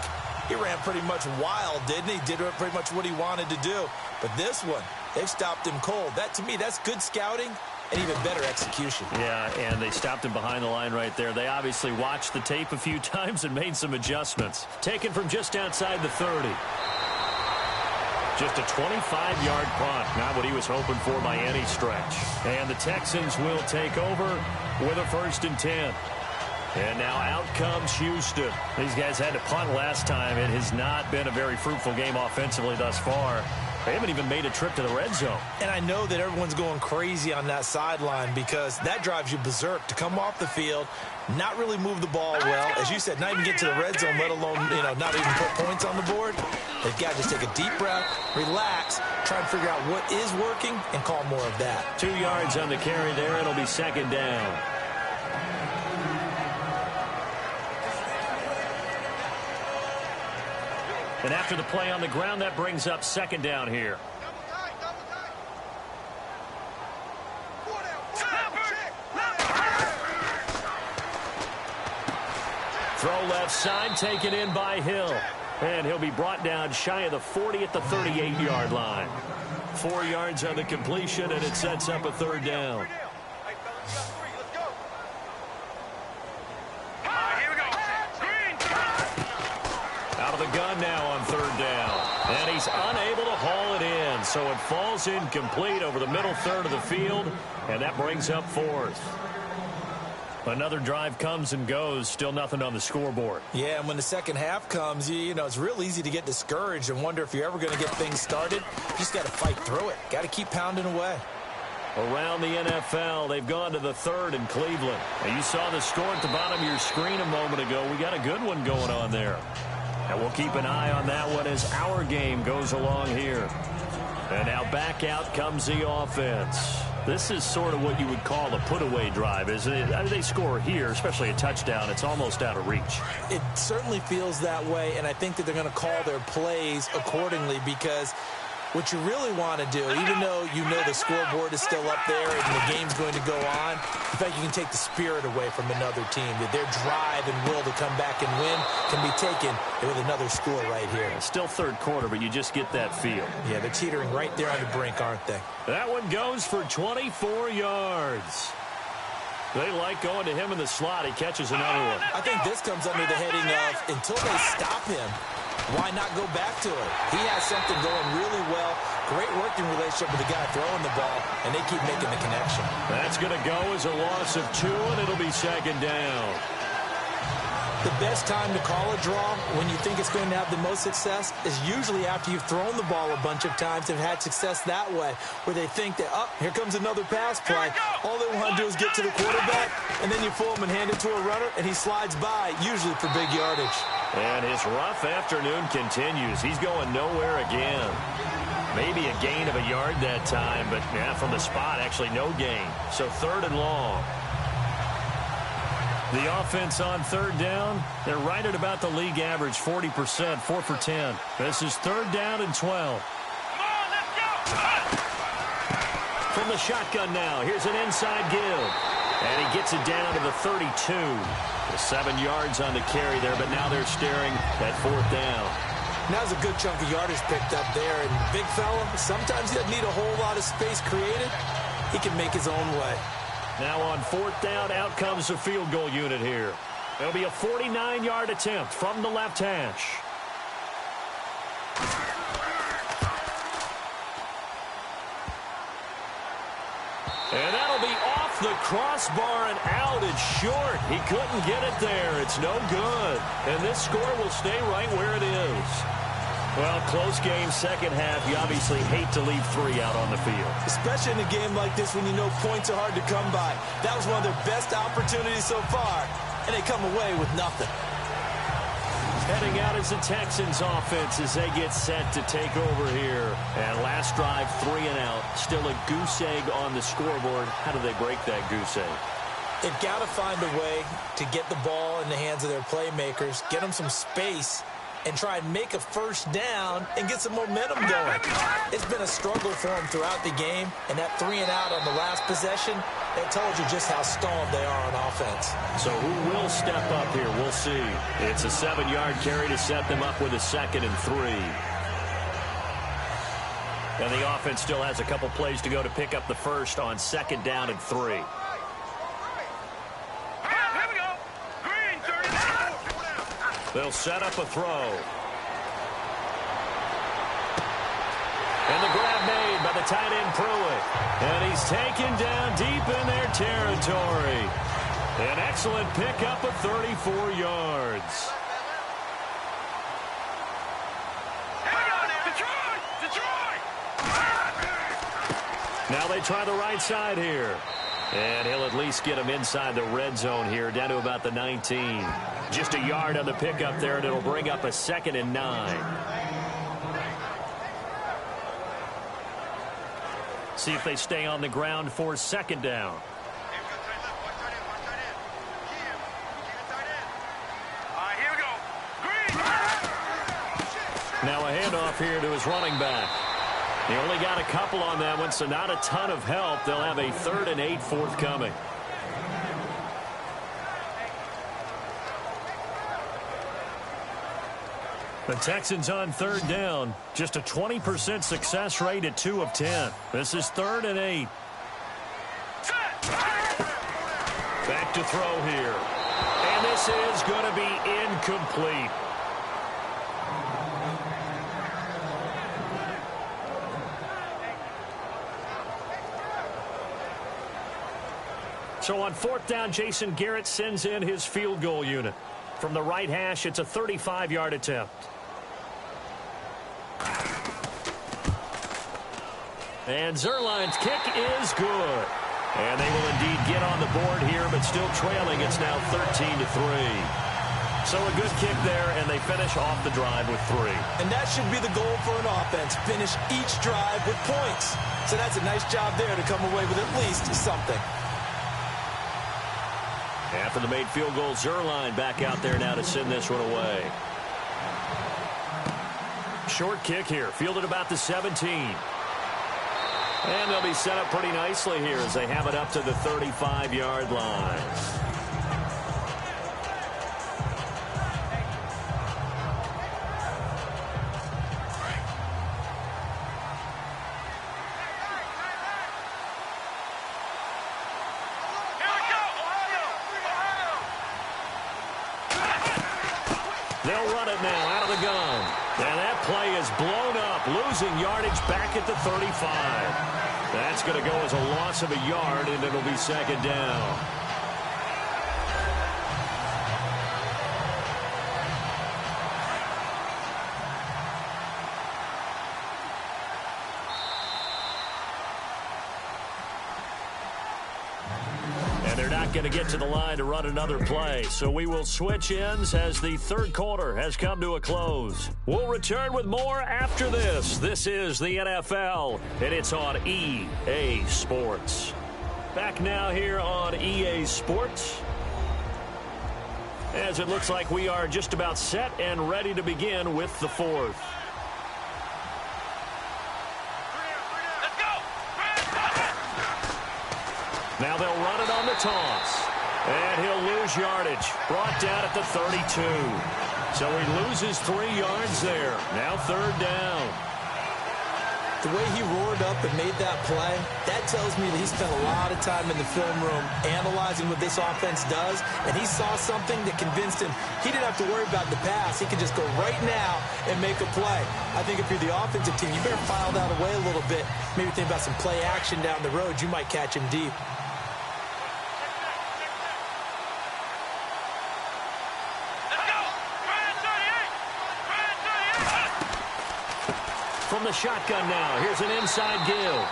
he ran pretty much wild, didn't he? Did pretty much what he wanted to do. But this one, they've stopped him cold. That, to me, that's good scouting and even better execution. Yeah, and they stopped him behind the line right there. They obviously watched the tape a few times and made some adjustments. Taken from just outside the 30. Just a 25-yard punt. Not what he was hoping for by any stretch. And the Texans will take over with a 1st and 10. And now out comes Houston. These guys had to punt last time. It has not been a very fruitful game offensively thus far. They haven't even made a trip to the red zone. And I know that everyone's going crazy on that sideline because that drives you berserk to come off the field, not really move the ball well. As you said, not even get to the red zone, let alone, not even put points on the board. They've got to just take a deep breath, relax, try and figure out what is working, and call more of that. 2 yards on the carry there. It'll be 2nd down. And after the play on the ground, that brings up 2nd down here. Throw left side, taken in by Hill. And he'll be brought down shy of the 40 at the 38-yard line. 4 yards on the completion, and it sets up a 3rd down. Out of the gun now on 3rd down. And he's unable to haul it in. So it falls incomplete over the middle third of the field. And that brings up 4th. Another drive comes and goes. Still nothing on the scoreboard. Yeah, and when the second half comes, it's real easy to get discouraged and wonder if you're ever going to get things started. You just got to fight through it. Got to keep pounding away. Around the NFL, they've gone to the 3rd in Cleveland. Now, you saw the score at the bottom of your screen a moment ago. We got a good one going on there. And we'll keep an eye on that one as our game goes along here. And now back out comes the offense. This is sort of what you would call a put-away drive, isn't it? I mean, they score here, especially a touchdown. It's almost out of reach. It certainly feels that way, and I think that they're going to call their plays accordingly because what you really want to do, even though the scoreboard is still up there and the game's going to go on, in fact, you can take the spirit away from another team. That their drive and will to come back and win can be taken with another score right here. Still 3rd quarter, but you just get that feel. Yeah, they're teetering right there on the brink, aren't they? That one goes for 24 yards. They like going to him in the slot. He catches another one. I think this comes under the heading of until they stop him, why not go back to it? He has something going really well. Great working relationship with the guy throwing the ball, and they keep making the connection. That's going to go as a loss of 2, and it'll be 2nd down. The best time to call a draw when you think it's going to have the most success is usually after you've thrown the ball a bunch of times and had success that way, where they think that, here comes another pass play. All they want to do is get to the quarterback, and then you fool him and hand it to a runner, and he slides by, usually for big yardage. And his rough afternoon continues. He's going nowhere again. Maybe a gain of a yard that time, but from the spot, actually no gain. So 3rd and long. The offense on 3rd down, they're right at about the league average, 40%, 4 for 10. This is 3rd down and 12. From the shotgun now, here's an inside give. And he gets it down to the 32. 7 yards on the carry there, but now they're staring at 4th down. Now's a good chunk of yardage picked up there. And big fella, sometimes he doesn't need a whole lot of space created. He can make his own way. Now on 4th down, out comes the field goal unit here. It'll be a 49-yard attempt from the left hash. And that'll be off the crossbar and out. It's short. He couldn't get it there. It's no good. And this score will stay right where it is. Well, close game, second half. You obviously hate to leave 3 out on the field. Especially in a game like this when you know points are hard to come by. That was one of their best opportunities so far, and they come away with nothing. Heading out is the Texans offense as they get set to take over here. And last drive, 3 and out. Still a goose egg on the scoreboard. How do they break that goose egg? They've got to find a way to get the ball in the hands of their playmakers, get them some space, and try and make a first down and get some momentum going. It's been a struggle for them throughout the game, and that 3-and-out on the last possession, that told you just how stalled they are on offense. So who will step up here? We'll see. It's a 7-yard carry to set them up with a 2nd and 3. And the offense still has a couple plays to go to pick up the first on 2nd down and 3. They'll set up a throw. And the grab made by the tight end Pruitt. And he's taken down deep in their territory. An excellent pickup of 34 yards. Now they try the right side here. And he'll at least get him inside the red zone here, down to about the 19. Just a yard on the pickup there, and it'll bring up a 2nd and 9. See if they stay on the ground for 2nd down. Here we go. Now a handoff here to his running back. He only got a couple on that one, so not a ton of help. They'll have a 3rd and 8 forthcoming. The Texans on 3rd down. Just a 20% success rate at 2 of 10. This is 3rd and 8. Back to throw here. And this is going to be incomplete. So on 4th down, Jason Garrett sends in his field goal unit. From the right hash, it's a 35-yard attempt. And Zerline's kick is good. And they will indeed get on the board here, but still trailing. It's now 13-3. So a good kick there, and they finish off the drive with 3. And that should be the goal for an offense, finish each drive with points. So that's a nice job there to come away with at least something. After the made field goal, Zerline back out there now to send this one away. Short kick here, fielded about the 17. And they'll be set up pretty nicely here as they have it up to the 35-yard line. They'll run it now out of the gun. And that play is blown up, losing yardage back at the 35. That's going to go as a loss of a yard, and it'll be 2nd down. Going to get to the line to run another play. So we will switch ends as the 3rd quarter has come to a close. We'll return with more after this. This is the NFL, and it's on EA Sports. Back now here on EA Sports, as it looks like we are just about set and ready to begin with the 4th. Now they'll run it on the toss. And he'll lose yardage. Brought down at the 32. So he loses 3 yards there. Now 3rd down. The way he roared up and made that play, that tells me that he spent a lot of time in the film room analyzing what this offense does, and he saw something that convinced him he didn't have to worry about the pass. He could just go right now and make a play. I think if you're the offensive team, you better file that away a little bit. Maybe think about some play action down the road. You might catch him deep. From the shotgun now, here's an inside give.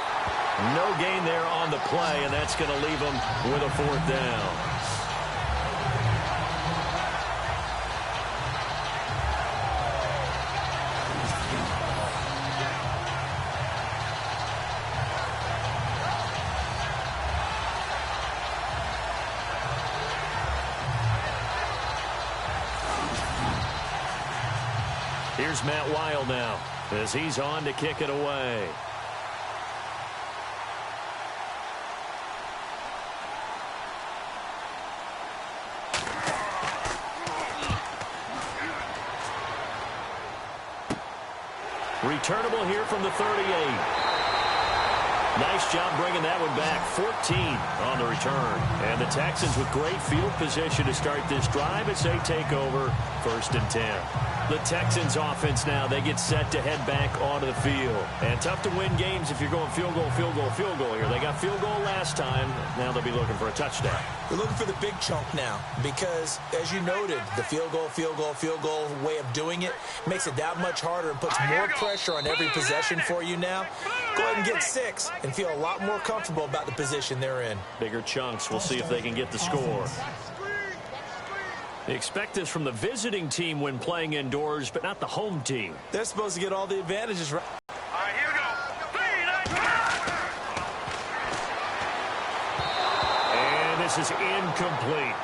No gain there on the play, and that's going to leave them with a 4th down. Here's Matt Weil now as he's on to kick it away. Returnable here from the 38. Nice job bringing that one back. 14 on the return. And the Texans with great field position to start this drive as they take over 1st and 10. The Texans offense now, they get set to head back onto the field. And tough to win games if you're going field goal, field goal, field goal here. They got field goal last time. Now they'll be looking for a touchdown. They're looking for the big chunk now because, as you noted, the field goal way of doing it makes it that much harder and puts more pressure on every possession for you now. Go ahead and get 6 and feel a lot more comfortable about the position they're in. Bigger chunks. We'll see if they can get the score. They expect this from the visiting team when playing indoors, but not the home team. They're supposed to get all the advantages, right? All right, here we go. 3, 9, And this is incomplete.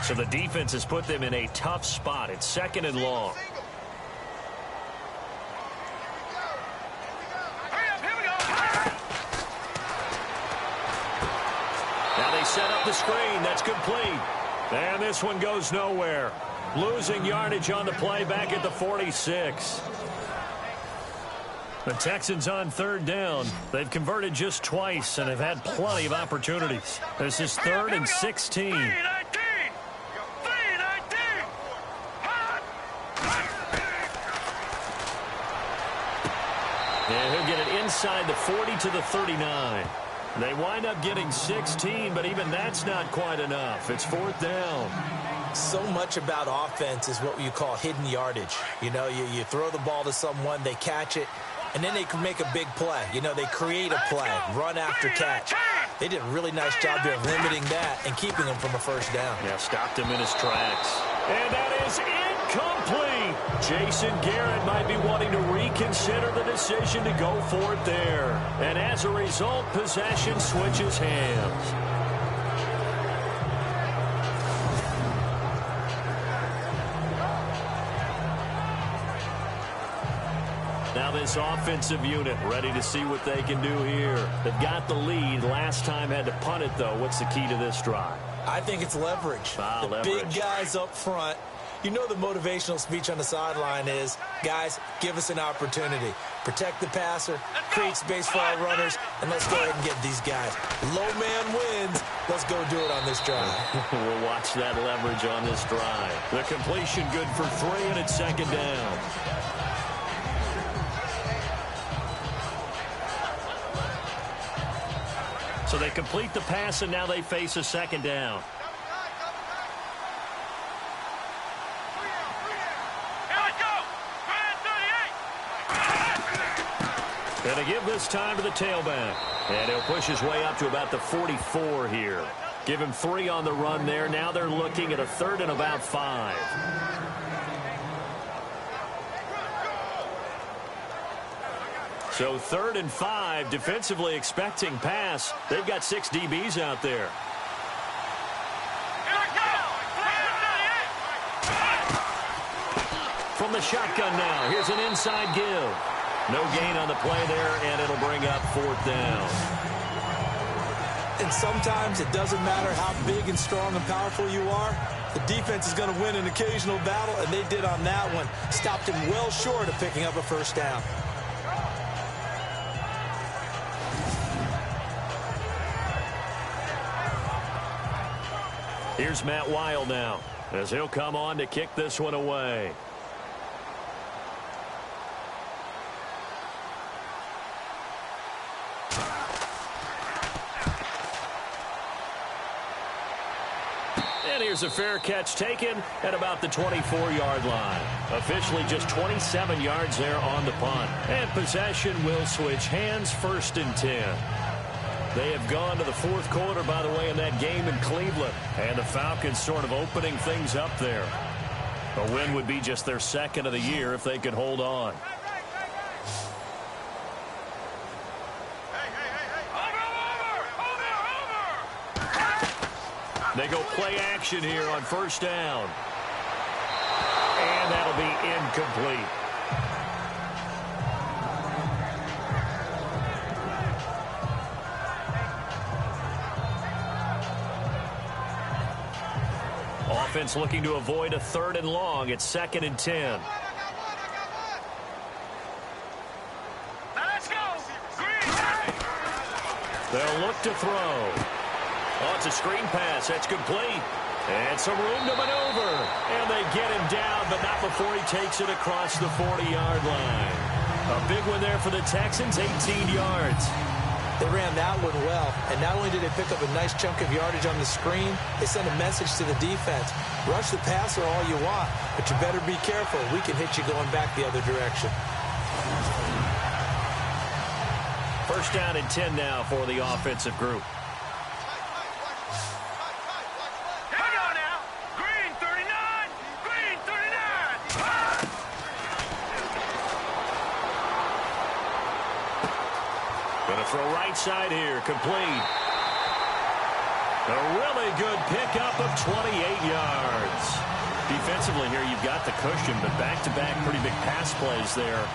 So the defense has put them in a tough spot. It's 2nd and long. Now they set up the screen. That's complete. And this one goes nowhere. Losing yardage on the play back at the 46. The Texans on 3rd down. They've converted just twice and have had plenty of opportunities. This is 3rd and 16. And he'll get it inside the 40 to the 39. They wind up getting 16, but even that's not quite enough. It's 4th down. So much about offense is what you call hidden yardage. You know, you throw the ball to someone, they catch it, and then they can make a big play. You know, they create a play, run after catch. They did a really nice job there of limiting that and keeping him from a 1st down. Yeah, stopped him in his tracks. And that is incomplete. Jason Garrett might be wanting to reconsider the decision to go for it there. And as a result, possession switches hands. Now this offensive unit ready to see what they can do here. They've got the lead. Last time had to punt it, though. What's the key to this drive? I think it's leverage. Leverage. Big guys up front. You know the motivational speech on the sideline is, guys, give us an opportunity. Protect the passer, create space for our runners, and let's go ahead and get these guys. Low man wins. Let's go do it on this drive. We'll watch that leverage on this drive. The completion good for 3, and it's 2nd down. So they complete the pass, and now they face a 2nd down. And they give this time to the tailback. And he'll push his way up to about the 44 here. Give him 3 on the run there. Now they're looking at a 3rd and about 5. So 3rd and 5, defensively expecting pass. They've got 6 DBs out there. From the shotgun now, here's an inside give. No gain on the play there, and it'll bring up 4th down. And sometimes it doesn't matter how big and strong and powerful you are. The defense is going to win an occasional battle, and they did on that one. Stopped him well short of picking up a 1st down. Here's Matt Weil now as he'll come on to kick this one away. And here's a fair catch taken at about the 24-yard line. Officially just 27 yards there on the punt. And possession will switch hands, 1st and 10. They have gone to the 4th quarter, by the way, in that game in Cleveland. And the Falcons sort of opening things up there. A win would be just their second of the year if they could hold on. They go play action here on first down. And that'll be incomplete. Offense looking to avoid a 3rd and long. It's 2nd and 10. Let's go. They'll look to throw. Oh, it's a screen pass. That's complete. And some room to maneuver. And they get him down, but not before he takes it across the 40-yard line. A big one there for the Texans, 18 yards. They ran that one well, and not only did they pick up a nice chunk of yardage on the screen, they sent a message to the defense. Rush the passer all you want, but you better be careful. We can hit you going back the other direction. First down and 10 now for the offensive group. Throw right side here, complete. A really good pickup of 28 yards. Defensively here, you've got the cushion, but back-to-back pretty big pass plays there.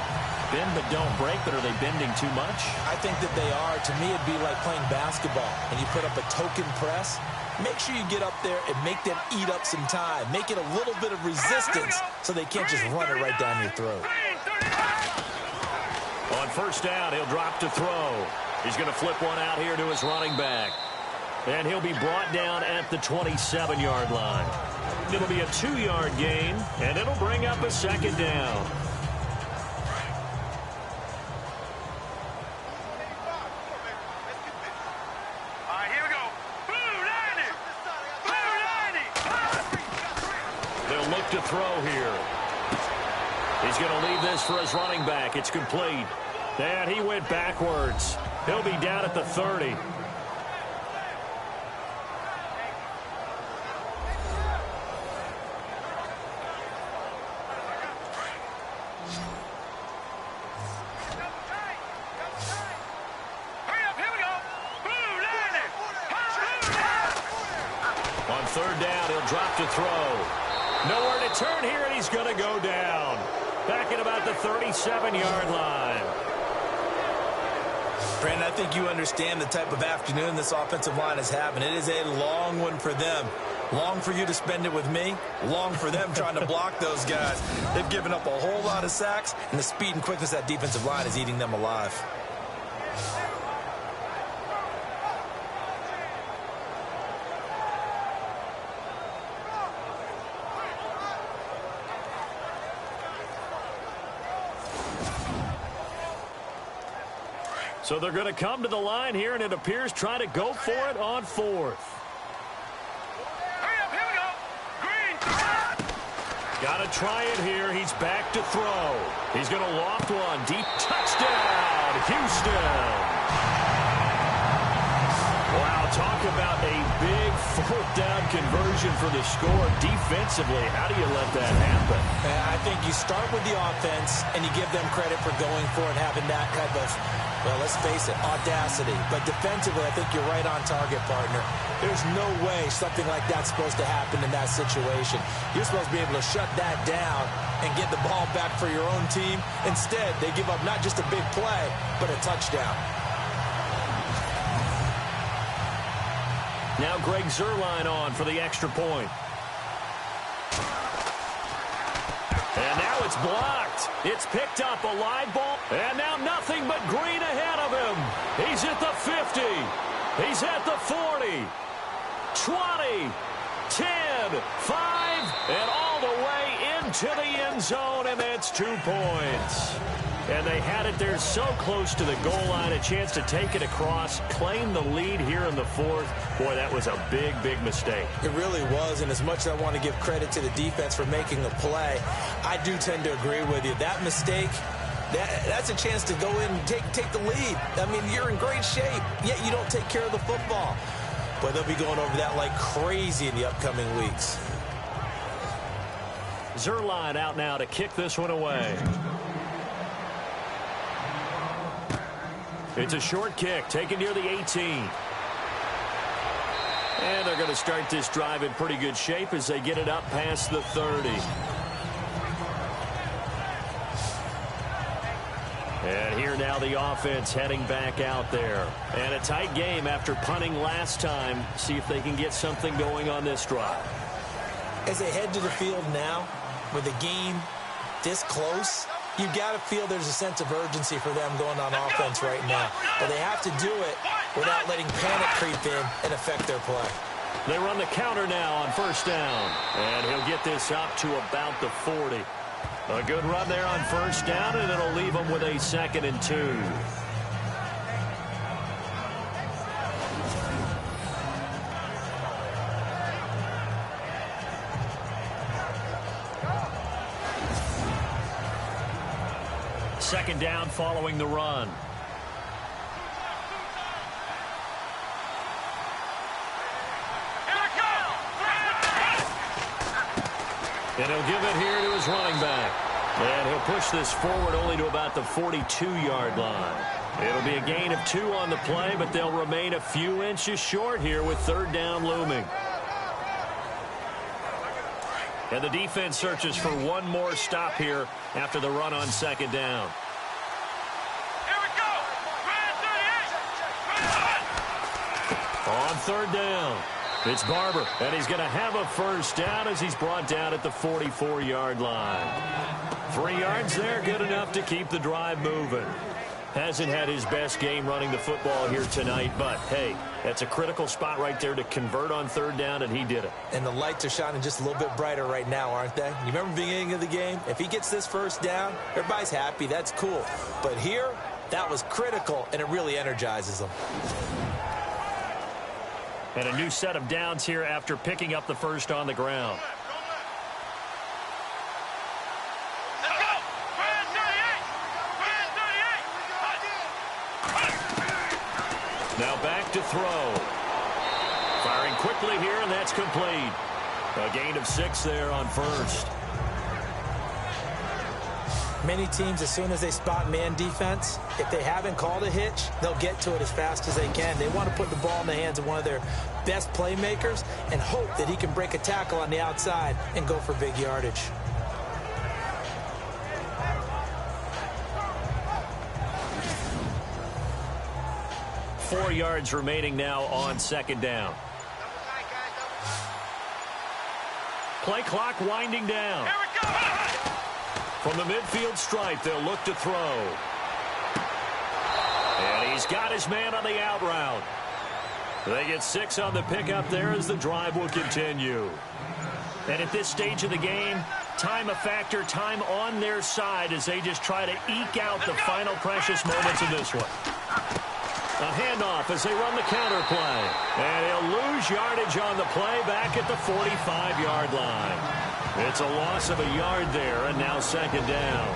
Bend but don't break, but are they bending too much? I think that they are. To me, it'd be like playing basketball, and you put up a token press. Make sure you get up there and make them eat up some time. Make it a little bit of resistance so they can't just run it right down your throat. On first down, he'll drop to throw. He's going to flip one out here to his running back. And he'll be brought down at the 27-yard line. It'll be a 2-yard gain, and it'll bring up a 2nd down. All right, here we go. They'll look to throw here. He's going to leave this for his running back. It's complete. And he went backwards. He'll be down at the 30. On 3rd down, he'll drop to throw. Nowhere to turn here, and he's going to go down. Back at about the 37-yard line. Brandon, I think you understand the type of afternoon this offensive line is having. It is a long one for them. Long for you to spend it with me. Long for them trying to block those guys. They've given up a whole lot of sacks, and the speed and quickness of that defensive line is eating them alive. So they're going to come to the line here, and it appears trying to go for it on 4th. Hurry up, here we go. Green. Got to try it here. He's back to throw. He's going to loft one. Deep touchdown, Houston. Wow, talk about a big 4th down conversion for the score. Defensively, how do you let that happen? I think you start with the offense, and you give them credit for going for it, having that type of, well, let's face it, audacity. But defensively, I think you're right on target, partner. There's no way something like that's supposed to happen in that situation. You're supposed to be able to shut that down and get the ball back for your own team. Instead, they give up not just a big play, but a touchdown. Now Greg Zuerlein on for the extra point. And now it's blocked. It's picked up, a live ball. And now nothing but green ahead of him. He's at the 50. He's at the 40. 20. 10. 5. And all the way into the end zone. And that's 2 points. And they had it there so close to the goal line, a chance to take it across, claim the lead here in the 4th. Boy, that was a big, big mistake. It really was, and as much as I want to give credit to the defense for making the play, I do tend to agree with you. That mistake, that's a chance to go in and take the lead. I mean, you're in great shape, yet you don't take care of the football. But they'll be going over that like crazy in the upcoming weeks. Zerline out now to kick this one away. It's a short kick taken near the 18. And they're going to start this drive in pretty good shape as they get it up past the 30. And here now the offense heading back out there. And a tight game after punting last time. See if they can get something going on this drive. As they head to the field now, with the game this close, you've got to feel there's a sense of urgency for them going on offense right now. But they have to do it without letting panic creep in and affect their play. They run the counter now on first down. And he'll get this up to about the 40. A good run there on first down, and it'll leave them with a 2nd and 2. Second down following the run. And he'll give it here to his running back. And he'll push this forward only to about the 42-yard line. It'll be a gain of 2 on the play, but they'll remain a few inches short here with third down looming. And the defense searches for one more stop here after the run on second down. Here we go. On third down, it's Barber, and he's going to have a first down as he's brought down at the 44-yard line. 3 yards there, good enough to keep the drive moving. Hasn't had his best game running the football here tonight, but, hey, that's a critical spot right there to convert on third down, and he did it. And the lights are shining just a little bit brighter right now, aren't they? You remember the beginning of the game? If he gets this first down, everybody's happy. That's cool. But here, that was critical, and it really energizes them. And a new set of downs here after picking up the first on the ground. Now back to throw. Firing quickly here, and that's complete. A gain of 6 there on first. Many teams, as soon as they spot man defense, if they haven't called a hitch, they'll get to it as fast as they can. They want to put the ball in the hands of one of their best playmakers and hope that he can break a tackle on the outside and go for big yardage. Four yards remaining now on second down. Play clock winding down. Here we go. From the midfield stripe, they'll look to throw. And he's got his man on the out route. They get 6 on the pickup there as the drive will continue. And at this stage of the game, time a factor, time on their side as they just try to eke out the final precious moments of this one. A handoff as they run the counter play. And he'll lose yardage on the play back at the 45-yard line. It's a loss of a yard there, and now second down.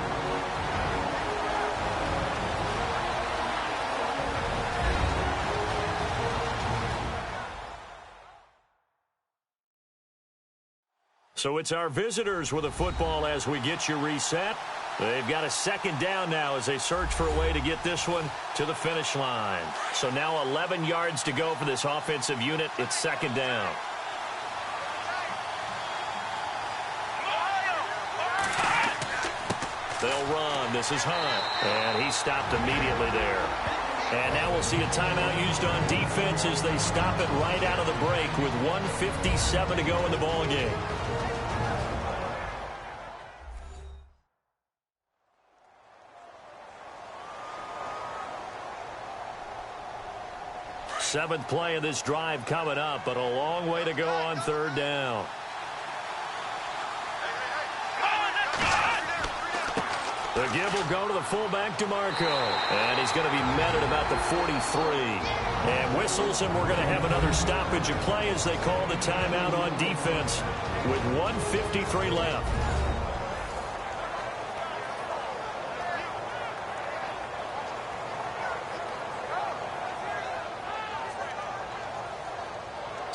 So it's our visitors with a football as we get you reset. They've got a second down now as they search for a way to get this one to the finish line. So now 11 yards to go for this offensive unit. It's second down. They'll run. This is Hunt. And he stopped immediately there. And now we'll see a timeout used on defense as they stop it right out of the break with 1:57 to go in the ballgame. Seventh play of this drive coming up, but a long way to go on third down. The give will go to the fullback, DeMarco. And he's going to be met at about the 43. And whistles, and we're going to have another stoppage of play as they call the timeout on defense with 1:53 left.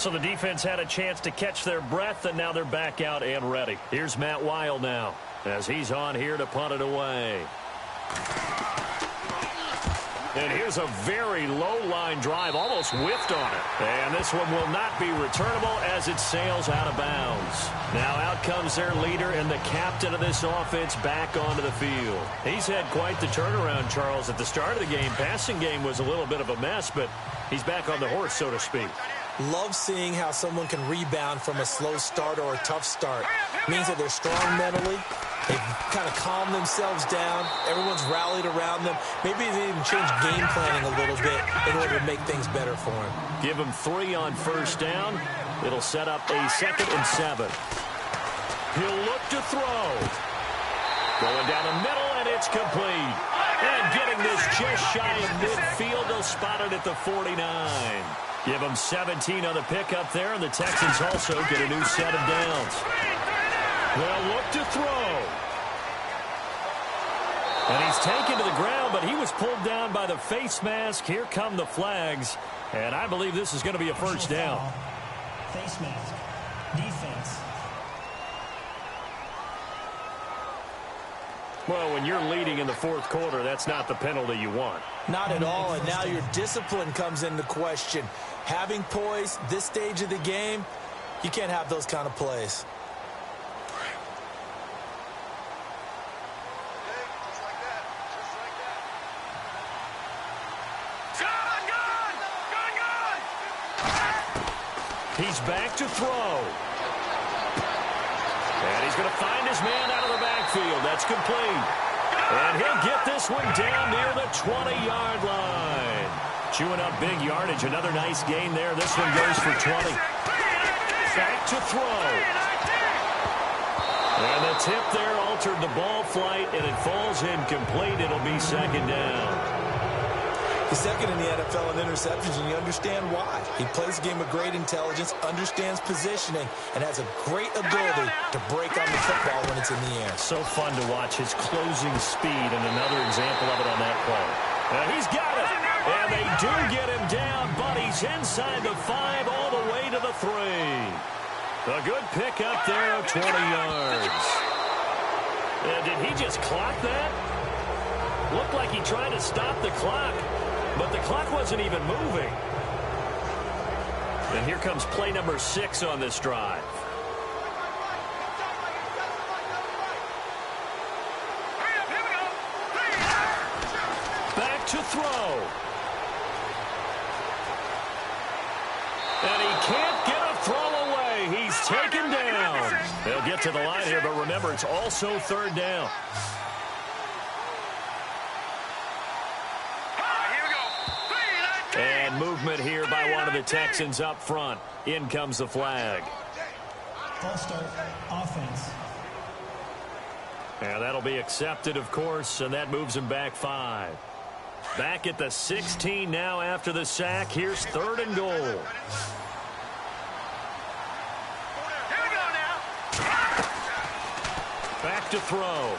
So the defense had a chance to catch their breath, and now they're back out and ready. Here's Matt Weil now as he's on here to punt it away. And here's a very low-line drive, almost whiffed on it. And this one will not be returnable as it sails out of bounds. Now out comes their leader and the captain of this offense back onto the field. He's had quite the turnaround, Charles. At the start of the game, passing game was a little bit of a mess, but he's back on the horse, so to speak. Love seeing how someone can rebound from a slow start or a tough start. Means that they're strong mentally. They've kind of calmed themselves down. Everyone's rallied around them. Maybe they even change game planning a little bit in order to make things better for him. Give him 3 on first down. It'll set up a 2nd and 7. He'll look to throw. Going down the middle, and it's complete. And getting this just shy of midfield, they'll spot it at the 49. Give them 17 on the pickup there, and the Texans also get a new set of downs. They'll look to throw. And he's taken to the ground, but he was pulled down by the face mask. Here come the flags, and I believe this is going to be a first down. Face mask. Defense. Well, when you're leading in the 4th quarter, that's not the penalty you want. Not at all, and now your discipline comes into question. Having poise this stage of the game, you can't have those kind of plays. He's back to throw. And he's going to find his man out of the backfield. That's complete. And he'll get this one down near the 20-yard line. Chewing up big yardage. Another nice gain there. This one goes for 20. Back to throw. And the tip there altered the ball flight, and it falls incomplete. It'll be 2nd down. He's 2nd in the NFL in interceptions, and you understand why. He plays a game of great intelligence, understands positioning, and has a great ability to break on the football when it's in the air. So fun to watch his closing speed, and another example of it on that play. And he's got it. And they do get him down, but he's inside the 5 all the way to the 3. A good pickup there of 20 yards. Did he just clock that? Looked like he tried to stop the clock, but the clock wasn't even moving. And here comes play number 6 on this drive. Back to throw. And he can't get a throw away. He's taken down. They'll get to the line here, but remember, it's also 3rd down. And movement here by one of the Texans up front. In comes the flag. False start, offense. And that'll be accepted, of course, and that moves him back 5. Back at the 16 now after the sack. Here's 3rd and goal. Back to throw.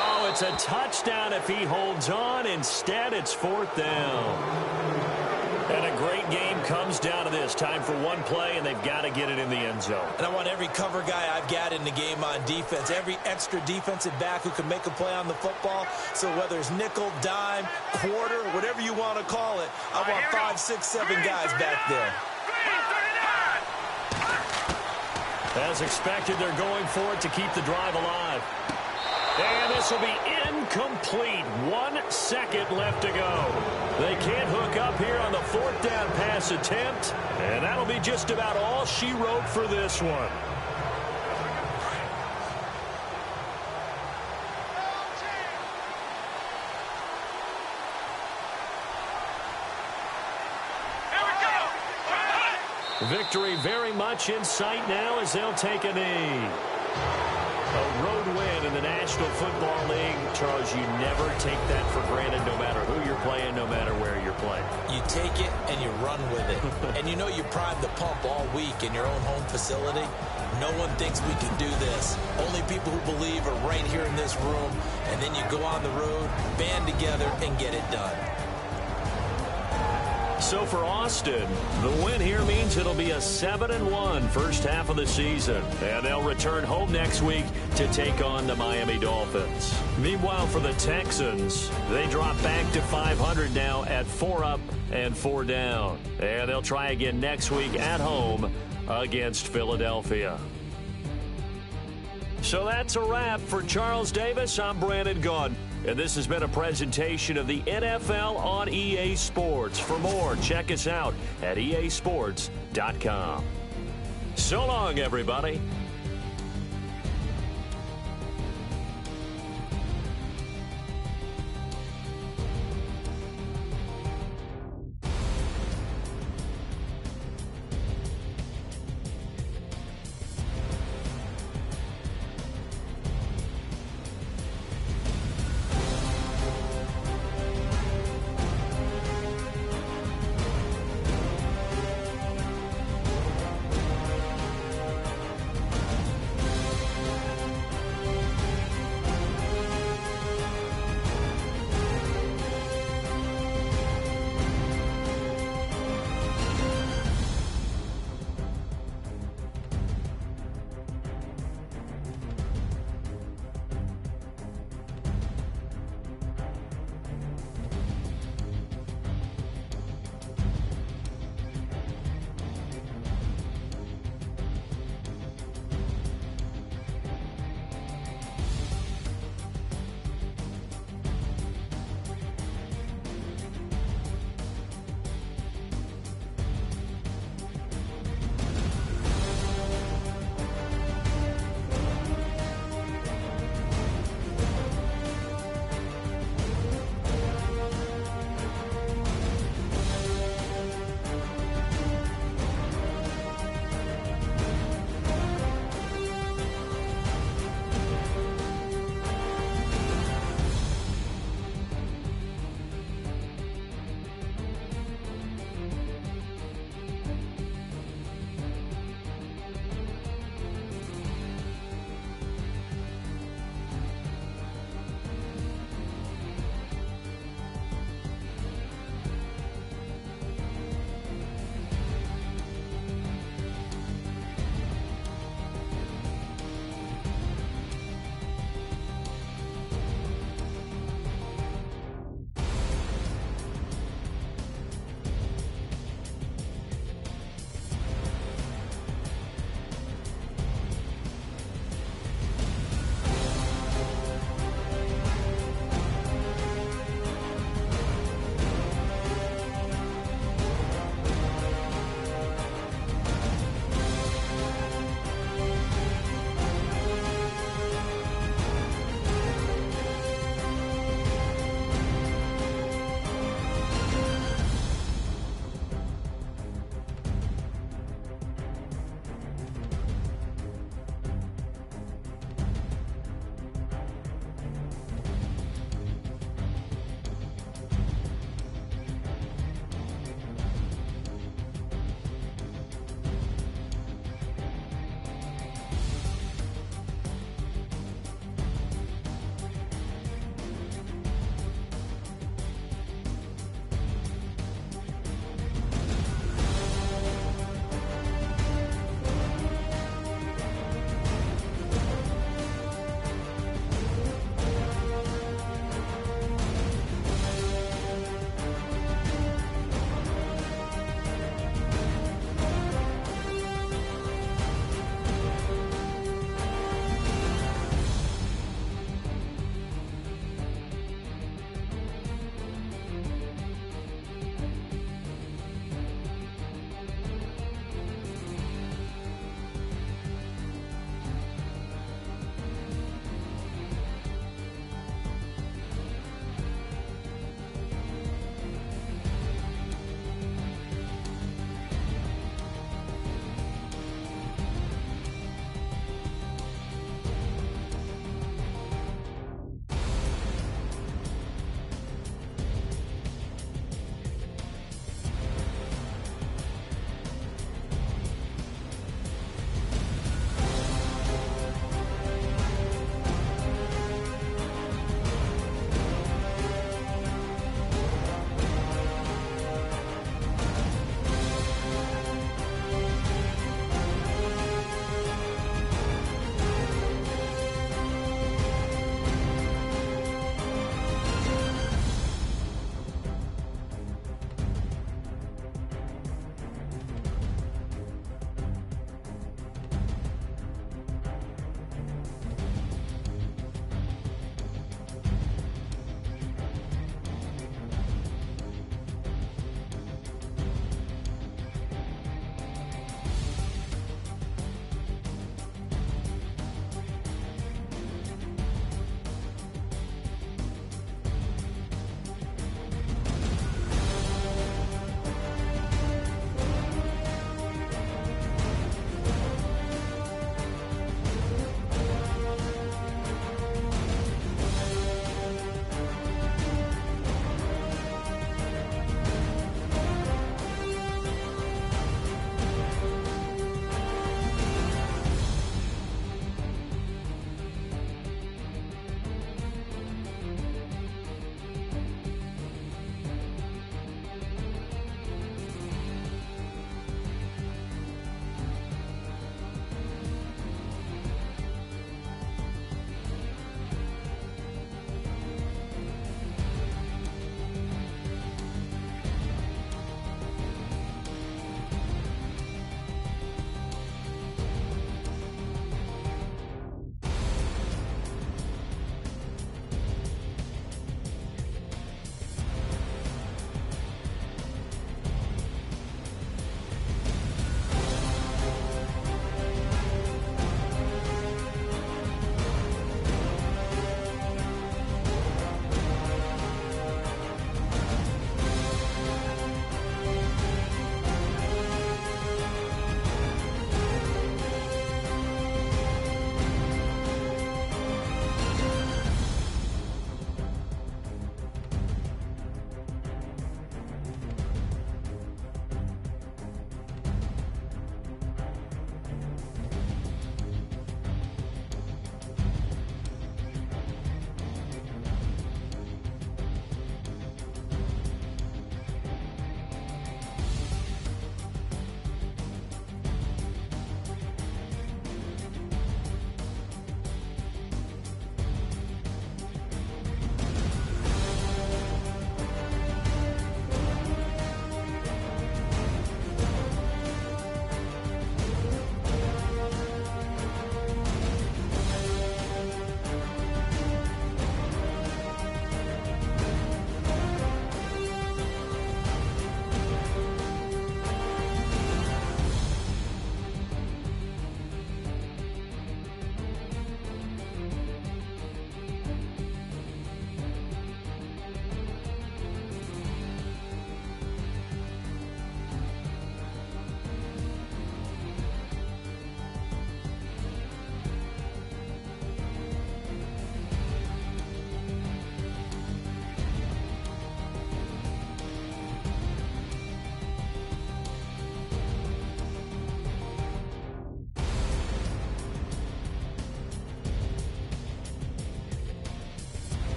Oh, it's a touchdown if he holds on. Instead, it's 4th down. And a great game comes down to this. Time for one play, and they've got to get it in the end zone. And I want every cover guy I've got in the game on defense, every extra defensive back who can make a play on the football. So whether it's nickel, dime, quarter, whatever you want to call it, I want 5, 6, 7 guys back there. As expected, they're going for it to keep the drive alive. And this will be incomplete. 1 second left to go. They can't hook up here on the 4th down pass attempt. And that'll be just about all she wrote for this one. Victory very much in sight now as they'll take a knee. A road win in the National Football League. Charles, you never take that for granted no matter who you're playing, no matter where you're playing. You take it and you run with it. And you know you primed the pump all week in your own home facility. No one thinks we can do this. Only people who believe are right here in this room. And then you go on the road, band together, and get it done. So for Austin, the win here means it'll be a 7-1 first half of the season. And they'll return home next week to take on the Miami Dolphins. Meanwhile, for the Texans, they drop back to 500 now at 4 up and 4 down. And they'll try again next week at home against Philadelphia. So that's a wrap. For Charles Davis, I'm Brandon Gaudin. And this has been a presentation of the NFL on EA Sports. For more, check us out at easports.com. So long, everybody.